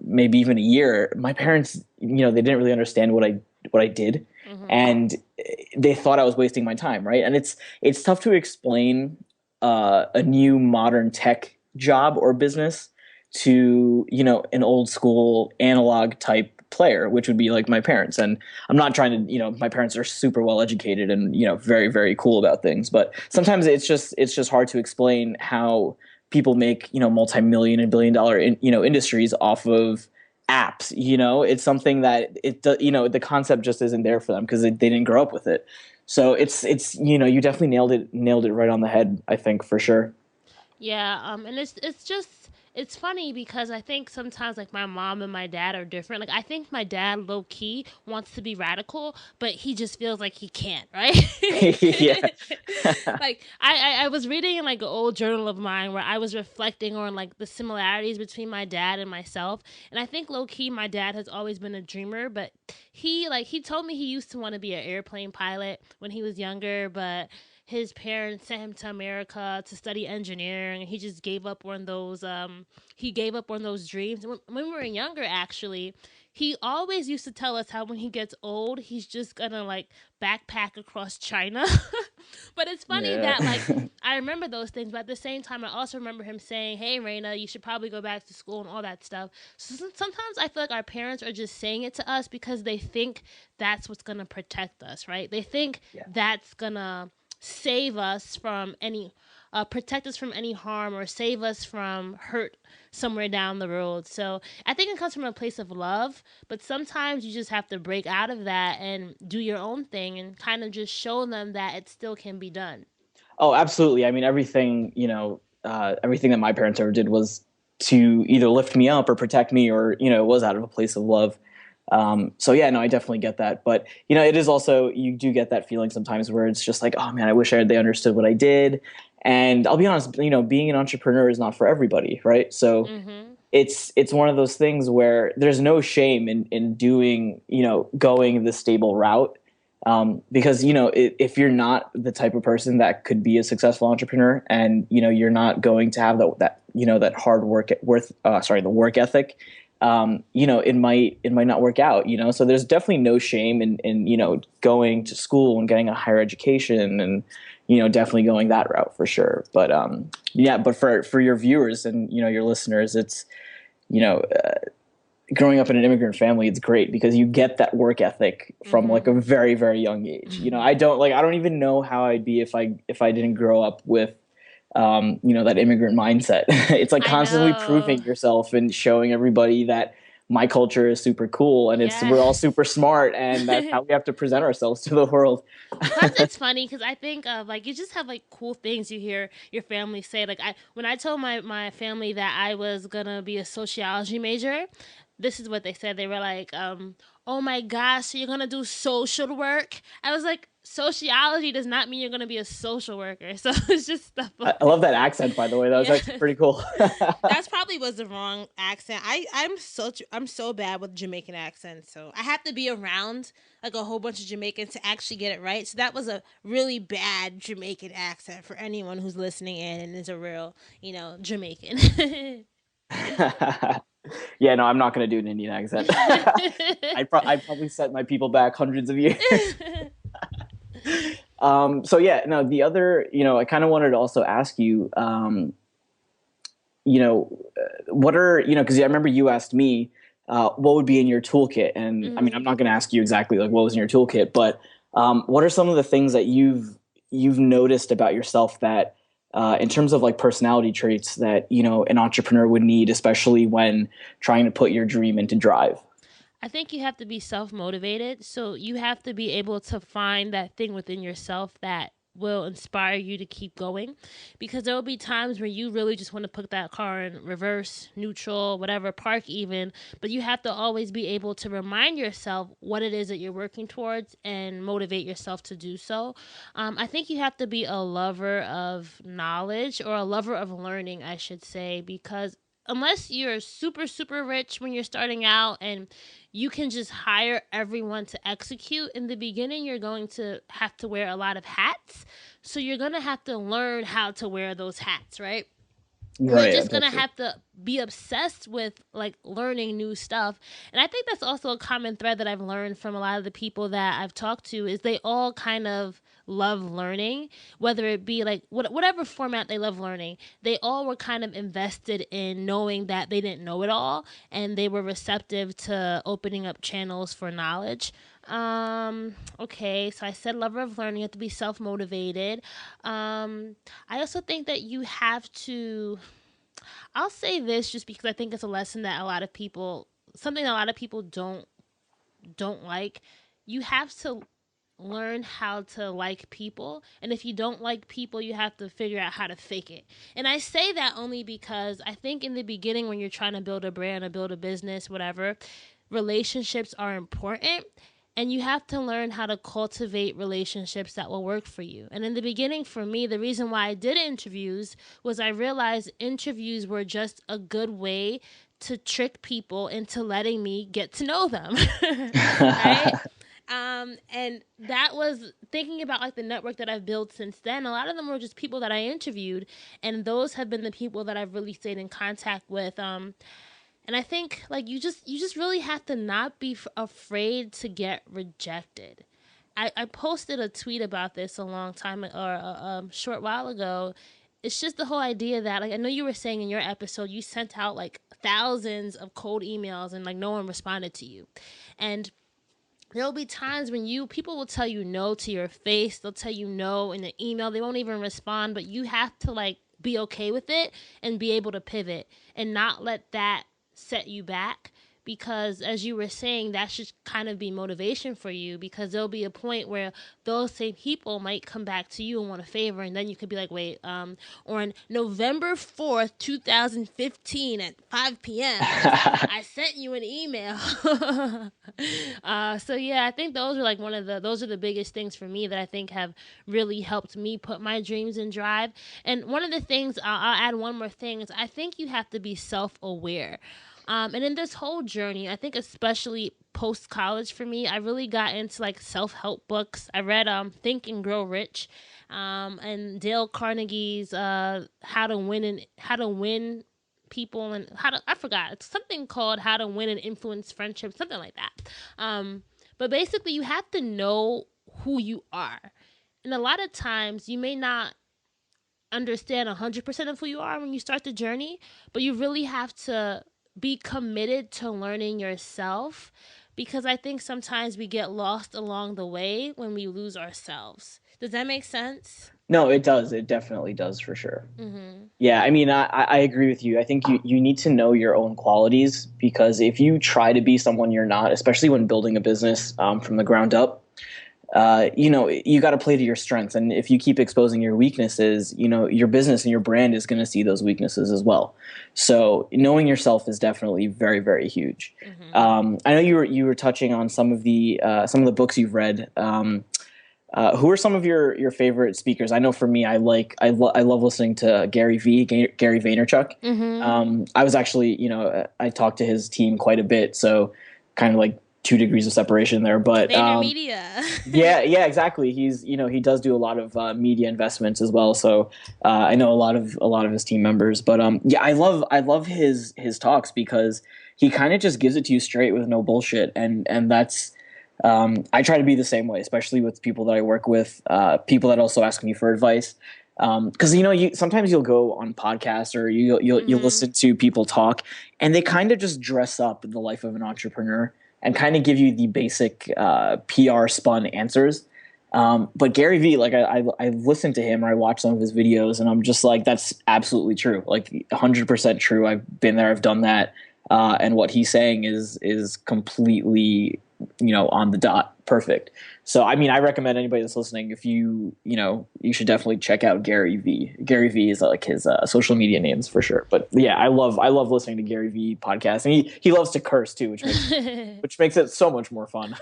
maybe even a year, my parents, they didn't really understand what I did, Mm-hmm. and they thought I was wasting my time, right? And it's tough to explain a new modern tech job or business to an old school analog type player, which would be like my parents. And I'm not trying to, my parents are super well educated and very, very cool about things, but sometimes it's just hard to explain how people make multi-million and billion dollar industries off of apps. It's something that the concept just isn't there for them because they didn't grow up with it. So it's you definitely nailed it right on the head, I think, for sure. Yeah, and it's just it's funny because I think sometimes like my mom and my dad are different. Like I think my dad low key wants to be radical, but he just feels like he can't, right? Yeah. Like I was reading in like an old journal of mine where I was reflecting on like the similarities between my dad and myself. And I think low key my dad has always been a dreamer, but he told me he used to want to be an airplane pilot when he was younger, but his parents sent him to America to study engineering, and he just gave up on those. He gave up on those dreams. When we were younger, actually, he always used to tell us how when he gets old, he's just gonna like backpack across China. But it's funny Yeah. that like I remember those things, but at the same time, I also remember him saying, "Hey, Raina, you should probably go back to school and all that stuff." So sometimes I feel like our parents are just saying it to us because they think that's what's gonna protect us, right? They think Yeah. that's gonna save us from any protect us from any harm or save us from hurt somewhere down the road. So I think it comes from a place of love, but sometimes you just have to break out of that and do your own thing and kind of just show them that it still can be done. Oh, absolutely. I mean, everything that my parents ever did was to either lift me up or protect me, or it was out of a place of love. So yeah, no, I definitely get that. But it is also, you do get that feeling sometimes where it's just like, oh man, I wish they understood what I did. And I'll be honest, being an entrepreneur is not for everybody, right? So Mm-hmm. it's one of those things where there's no shame in doing, going the stable route. Because if you're not the type of person that could be a successful entrepreneur, and you're not going to have that hard work the work ethic, it might not work out. So there's definitely no shame in going to school and getting a higher education, and definitely going that route for sure. But yeah, but for your viewers and your listeners, it's you know, growing up in an immigrant family, it's great because you get that work ethic from like Mm-hmm. a very, very young age. I don't even know how I'd be if I didn't grow up with that immigrant mindset. It's like I constantly know. proving yourself and showing everybody that my culture is super cool and we're all Yes. super smart, and that's how we have to present ourselves to the world. Plus, it's funny because I think of like you just have like cool things you hear your family say. Like when I told my family that I was gonna be a sociology major, this is what they said. They were like, "Oh my gosh, so you're gonna do social work?" I was like, "Sociology does not mean you're gonna be a social worker." So it's just stuff I like love that. that accent, by the way. That was actually Yes. pretty cool. That's probably was the wrong accent. I'm so bad with Jamaican accents, so I have to be around like a whole bunch of Jamaicans to actually get it right. So that was a really bad Jamaican accent for anyone who's listening in and is a real, Jamaican. Yeah, no, I'm not going to do an Indian accent. I'd probably set my people back hundreds of years. So yeah, no, the other, I kind of wanted to also ask you, what are, because I remember you asked me, what would be in your toolkit, and I mean, I'm Hmm. not going to ask you exactly like what was in your toolkit, but what are some of the things that you've noticed about yourself that, in terms of like personality traits that an entrepreneur would need, especially when trying to put your dream into drive. I think you have to be self motivated. So you have to be able to find that thing within yourself that will inspire you to keep going, because there will be times where you really just want to put that car in reverse, neutral, whatever, park even, but you have to always be able to remind yourself what it is that you're working towards and motivate yourself to do so. I think you have to be a lover of knowledge, or a lover of learning, I should say, because unless you're super super rich when you're starting out and you can just hire everyone to execute in the beginning, you're going to have to wear a lot of hats, so you're going to have to learn how to wear those hats, right? And you're Right, just gonna that's true. have to be obsessed with like learning new stuff. And I think that's also a common thread that I've learned from a lot of the people that I've talked to, is they all kind of love learning, whether it be like whatever format they love learning. They all were kind of invested in knowing that they didn't know it all, and they were receptive to opening up channels for knowledge. Okay, so I said lover of learning, you have to be self motivated. I also think that you have to, I'll say this just because I think it's a lesson that a lot of people something a lot of people don't like. You have to learn how to like people, and if you don't like people, you have to figure out how to fake it. And I say that only because I think in the beginning, when you're trying to build a brand or build a business, whatever, relationships are important, and you have to learn how to cultivate relationships that will work for you. And in the beginning, for me, the reason why I did interviews was I realized interviews were just a good way to trick people into letting me get to know them. Right? And that was thinking about like the network that I've built since then. A lot of them were just people that I interviewed, and those have been the people that I've really stayed in contact with. And I think like you just really have to not be afraid to get rejected. I posted a tweet about this a long time or a short while ago. It's just the whole idea that, like, I know you were saying in your episode, you sent out like thousands of cold emails and like no one responded to you. And there'll be times when people will tell you no to your face. They'll tell you no in an email. They won't even respond, but you have to like be okay with it and be able to pivot and not let that set you back, because as you were saying, that should kind of be motivation for you, because there'll be a point where those same people might come back to you and want a favor, and then you could be like, wait, on November 4th 2015 at 5 p.m. I sent you an email. So yeah, I think those are like those are the biggest things for me that I think have really helped me put my dreams in drive. And one of the things, I'll add one more thing, is I think you have to be self-aware. And in this whole journey, I think especially post-college for me, I really got into like self-help books. I read Think and Grow Rich, and Dale Carnegie's How to Win People, and I forgot, it's something called How to Win and Influence Friendships, something like that. But basically, you have to know who you are. And a lot of times, you may not understand 100% of who you are when you start the journey, but you really have to be committed to learning yourself, because I think sometimes we get lost along the way when we lose ourselves. Does that make sense? No, it does. It definitely does, for sure. Mm-hmm. Yeah, I mean, I agree with you. I think you need to know your own qualities, because if you try to be someone you're not, especially when building a business from the ground up, you got to play to your strengths. And if you keep exposing your weaknesses, your business and your brand is going to see those weaknesses as well. So knowing yourself is definitely very, very huge. Mm-hmm. I know you were touching on some of the books you've read. Who are some of your favorite speakers? I know for me, I love listening to Gary Vaynerchuk. Mm-hmm. I was actually, I talked to his team quite a bit, so kind of like 2 degrees of separation there, but VaynerMedia. yeah, exactly. He's he does do a lot of media investments as well. So I know a lot of his team members, but yeah, I love his talks, because he kind of just gives it to you straight with no bullshit, and that's I try to be the same way, especially with people that I work with, people that also ask me for advice. Because sometimes you'll go on podcasts, or you'll Mm-hmm. listen to people talk, and they kind of just dress up the life of an entrepreneur and kind of give you the basic PR spun answers. But Gary Vee, like I listened to him, or I watched some of his videos, and I'm just like, that's absolutely true, like 100% true. I've been there, I've done that, and what he's saying is completely on the dot, perfect. So I mean, I recommend anybody that's listening, if you should definitely check out Gary Vee. Gary Vee is like his social media names for sure. But yeah, I love listening to Gary Vee podcasts, and he loves to curse too, which makes it so much more fun.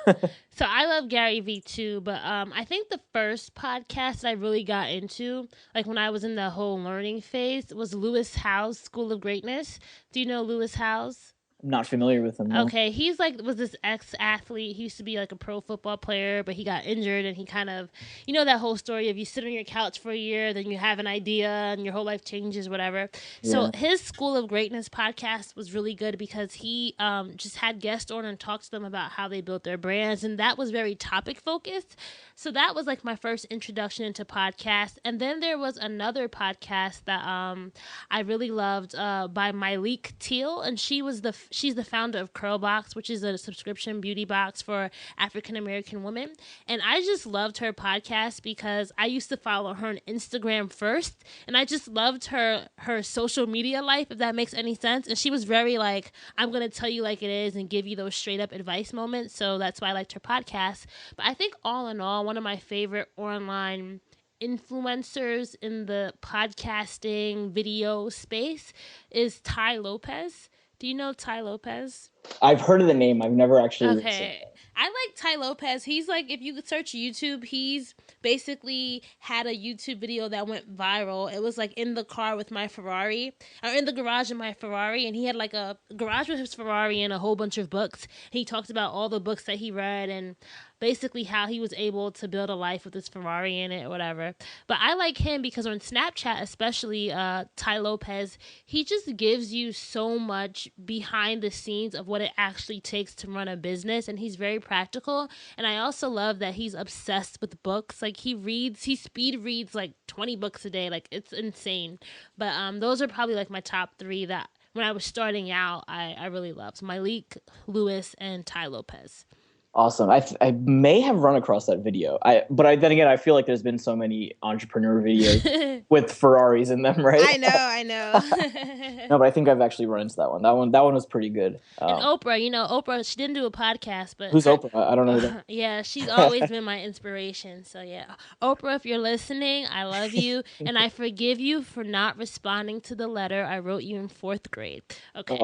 So I love Gary Vee too, but I think the first podcast I really got into, like when I was in the whole learning phase, was Lewis Howes' School of Greatness. Do you know Lewis Howes? I'm not familiar with him. No. Okay, he's was this ex-athlete. He used to be like a pro football player, but he got injured, and he kind of, that whole story of you sit on your couch for a year, then you have an idea, and your whole life changes, whatever. Yeah. So his School of Greatness podcast was really good, because he just had guests on and talked to them about how they built their brands, and that was very topic focused. So that was like my first introduction into podcasts. And then there was another podcast that I really loved by Myleik Teele, and she's the founder of Curlbox, which is a subscription beauty box for African American women. And I just loved her podcast because I used to follow her on Instagram first, and I just loved her social media life, if that makes any sense. And she was very like, I'm gonna tell you like it is and give you those straight up advice moments. So that's why I liked her podcast. But I think all in all, one of my favorite online influencers in the podcasting video space is Ty Lopez. Do you know Ty Lopez? I've heard of the name. I've never actually listened. Okay. I like Ty Lopez. He's like, if you search YouTube, he's basically had a YouTube video that went viral. It was like in the car with my Ferrari, or in the garage of my Ferrari, and he had like a garage with his Ferrari and a whole bunch of books. He talked about all the books that he read and basically how he was able to build a life with his Ferrari in it or whatever. But I like him because on Snapchat, especially Ty Lopez, he just gives you so much behind the scenes of what it actually takes to run a business, and he's very practical. And I also love that he's obsessed with books. Like he speed reads like 20 books a day. Like it's insane. But those are probably like my top three that when I was starting out, I really loved. Malik, Lewis, and Ty Lopez. Awesome. I may have run across that video. But then again, I feel like there's been so many entrepreneur videos with Ferraris in them, right? I know. No, but I think I've actually run into that one. That one was pretty good. And Oprah, Oprah, she didn't do a podcast, but who's Oprah? I don't know that. Yeah, she's always been my inspiration. So yeah, Oprah, if you're listening, I love you, and I forgive you for not responding to the letter I wrote you in 4th grade. Okay.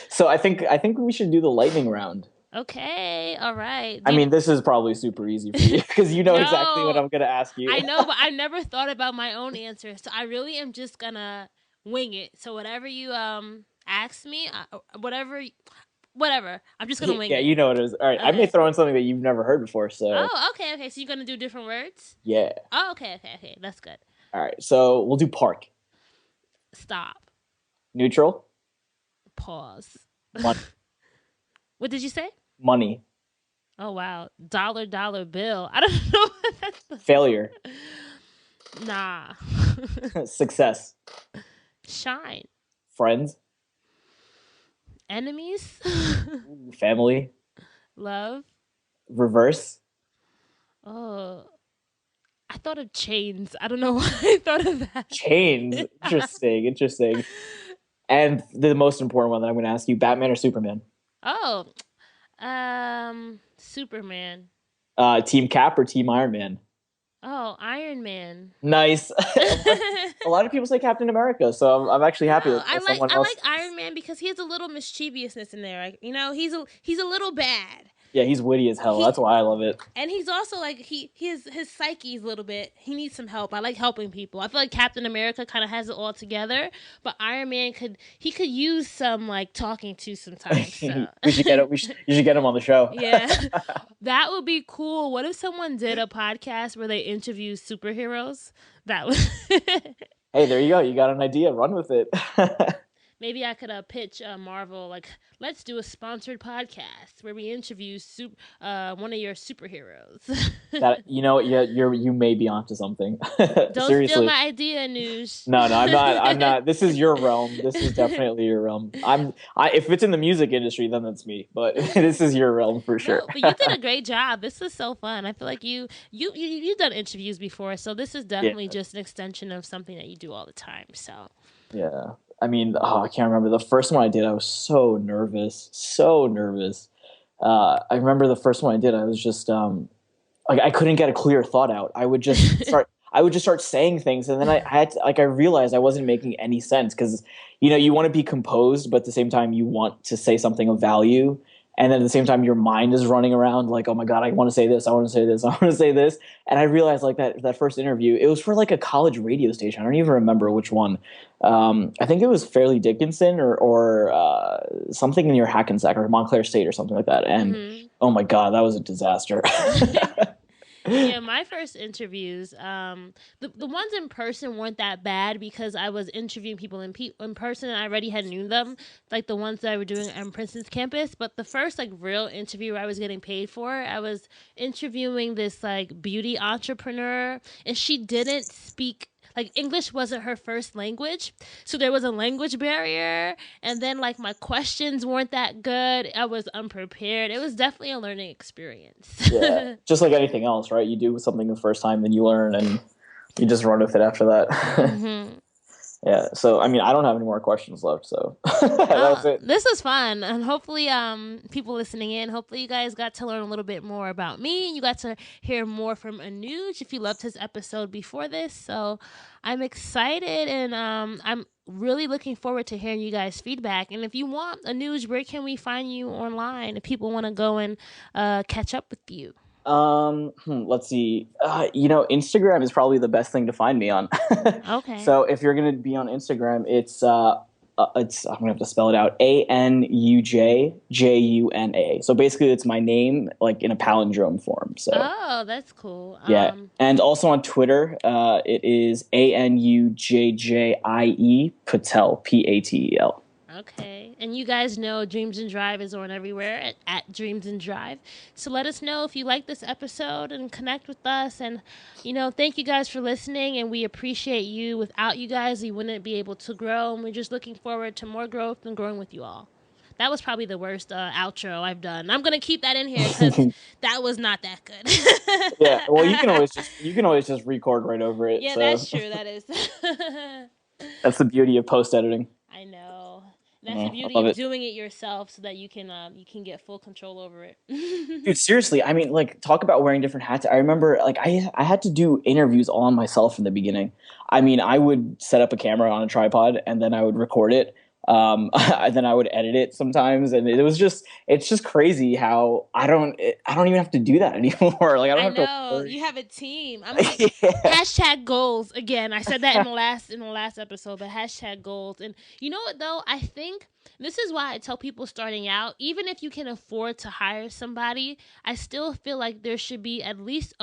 So I think we should do the lightning round. Okay, all right. I mean, this is probably super easy for you because you know exactly what I'm going to ask you. I know, but I never thought about my own answer, so I really am just gonna wing it. So whatever you ask me, whatever, I'm just gonna wing it. Yeah, you know what it is. All right, okay. I may throw in something that you've never heard before. So. Oh, okay. So you're gonna do different words? Yeah. Oh, okay. That's good. All right, so we'll do park. Stop. Neutral. Pause. Money. What did you say? Money. Oh wow, dollar bill. I don't know what that's. Failure. Nah. Success. Shine. Friends. Enemies. Family. Love. Reverse. Oh, I thought of chains. I don't know why I thought of that. Chains. Interesting. And the most important one that I'm going to ask you, Batman or Superman? Oh, Superman. Team Cap or Team Iron Man? Oh, Iron Man. Nice. A lot of people say Captain America, so I'm actually happy with someone else. I like Iron Man because he has a little mischievousness in there. He's a little bad. Yeah, he's witty as hell. That's why I love it. And he's also like his psyche is a little bit. He needs some help. I like helping people. I feel like Captain America kind of has it all together, but Iron Man could use some like talking to sometimes. So. You should get him on the show. Yeah, that would be cool. What if someone did a podcast where they interview superheroes? That would. Hey, there you go. You got an idea. Run with it. Maybe I could pitch Marvel, like, let's do a sponsored podcast where we interview one of your superheroes. You may be onto something. Don't Seriously. steal my idea, Noosh. No, I'm not. This is your realm. This is definitely your realm. If it's in the music industry, then that's me. But this is your realm for sure. No, but you did a great job. This is so fun. I feel like you've done interviews before, so this is definitely just an extension of something that you do all the time. So. Yeah. I mean, I can't remember. The first one I did, I was so nervous. I remember the first one I did, I was just I couldn't get a clear thought out. I would just start saying things, and then I realized I wasn't making any sense because you want to be composed, but at the same time you want to say something of value. And then at the same time, your mind is running around like, oh my God, I want to say this. I want to say this. I want to say this. And I realized like that first interview, it was for like a college radio station. I don't even remember which one. I think it was Fairleigh Dickinson or something near Hackensack or Montclair State or something like that. And oh my God, that was a disaster. Yeah, my first interviews, the ones in person weren't that bad because I was interviewing people in person and I already had knew them, like the ones that I were doing on Princeton's campus. But the first like real interview I was getting paid for, I was interviewing this like beauty entrepreneur, and she didn't speak like English wasn't her first language, so there was a language barrier, and then like my questions weren't that good. I was unprepared. It was definitely a learning experience. Yeah, just like anything else, right? You do something the first time, then you learn, and you just run with it after that. hmm Yeah. So, I mean, I don't have any more questions left. So that was it. This was fun, and hopefully, people listening in, hopefully you guys got to learn a little bit more about me, and you got to hear more from Anuj if you loved his episode before this. So I'm excited, and I'm really looking forward to hearing you guys' feedback. And if you want Anuj, where can we find you online if people want to go and catch up with you? Let's see. Instagram is probably the best thing to find me on. Okay. So if you're gonna be on Instagram, it's I'm gonna have to spell it out. ANUJJUNA. So basically, it's my name like in a palindrome form. So Oh, that's cool. yeah, and also on Twitter, it is ANUJJIE Patel PATEL. Okay. And you guys know Dreams and Drive is on everywhere at Dreams and Drive. So let us know if you like this episode and connect with us. And, thank you guys for listening. And we appreciate you. Without you guys, we wouldn't be able to grow. And we're just looking forward to more growth and growing with you all. That was probably the worst outro I've done. I'm gonna keep that in here because that was not that good. Yeah, well, you can always just record right over it. Yeah, so. that's true. That is. That's the beauty of post editing. I know. That's the beauty I love of it. doing it yourself, so that you can get full control over it. Dude, seriously, I mean, like, talk about wearing different hats. I remember, like, I had to do interviews all on myself in the beginning. I mean, I would set up a camera on a tripod and then I would record it. And then I would edit it sometimes, and it's just crazy how I don't even have to do that anymore. Like, I don't have know to. you have a team. I'm like hashtag goals again. I said that in the last episode, but hashtag goals. And you know what though? I think this is why I tell people starting out, even if you can afford to hire somebody, I still feel like there should be at least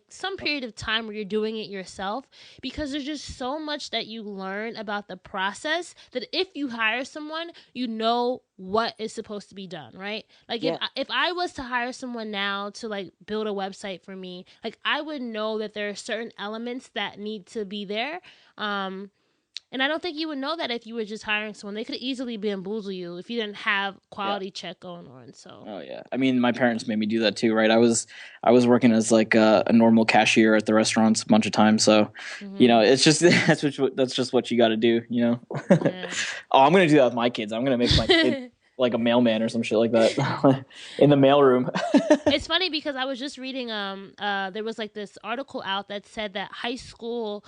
some period of time where you're doing it yourself, because there's just so much that you learn about the process that if you hire someone, you know what is supposed to be done, right? Like Yeah. if I was to hire someone now to like build a website for me, like I would know that there are certain elements that need to be there. And I don't think you would know that if you were just hiring someone. They could easily bamboozle you if you didn't have quality check going on. So. Oh yeah, I mean, my parents made me do that too, right? I was working as like a normal cashier at the restaurants a bunch of times, so it's just that's just what you got to do, Yeah. Oh, I'm gonna do that with my kids. I'm gonna make my kid like a mailman or some shit like that in the mailroom. It's funny because I was just reading there was like this article out that said that high school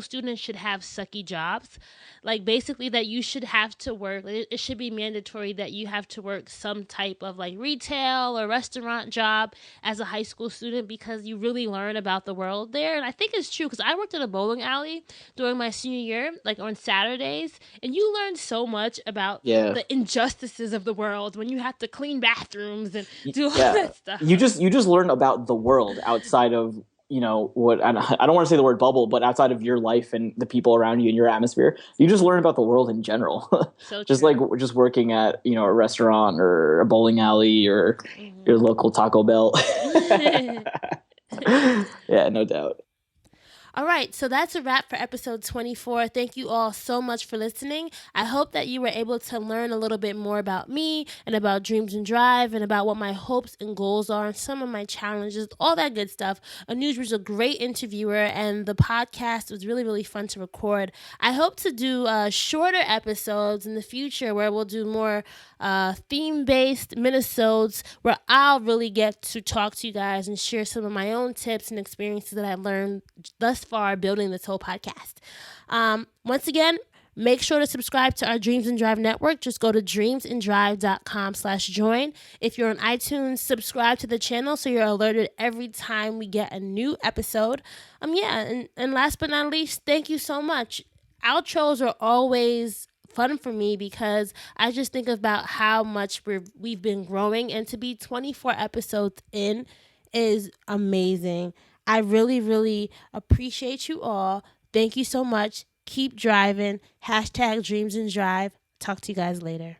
students should have sucky jobs. Like basically that you should have to work, it should be mandatory that you have to work some type of like retail or restaurant job as a high school student, because you really learn about the world there. And I think it's true because I worked at a bowling alley during my senior year, like on Saturdays, and you learn so much about the injustices of the world when you have to clean bathrooms and do all that stuff. You just learn about the world outside of what I don't want to say the word bubble, but outside of your life and the people around you and your atmosphere. You just learn about the world in general. So just true. like just working at a restaurant or a bowling alley or your local Taco Bell. Yeah, no doubt. All right, so that's a wrap for episode 24. Thank you all so much for listening. I hope that you were able to learn a little bit more about me and about Dreams and Drive and about what my hopes and goals are and some of my challenges, all that good stuff. Anuj was a great interviewer, and the podcast was really, really fun to record. I hope to do shorter episodes in the future where we'll do more theme-based minisodes where I'll really get to talk to you guys and share some of my own tips and experiences that I've learned thus far building this whole podcast. Once again, make sure to subscribe to our Dreams and Drive network. Just go to dreamsanddrive.com/join. If you're on iTunes, subscribe to the channel so you're alerted every time we get a new episode. And last but not least, thank you so much. Outros are always fun for me because I just think about how much we've been growing, and to be 24 episodes in is amazing. I really, really appreciate you all. Thank you so much. Keep driving. #Dreams and Drive. Talk to you guys later.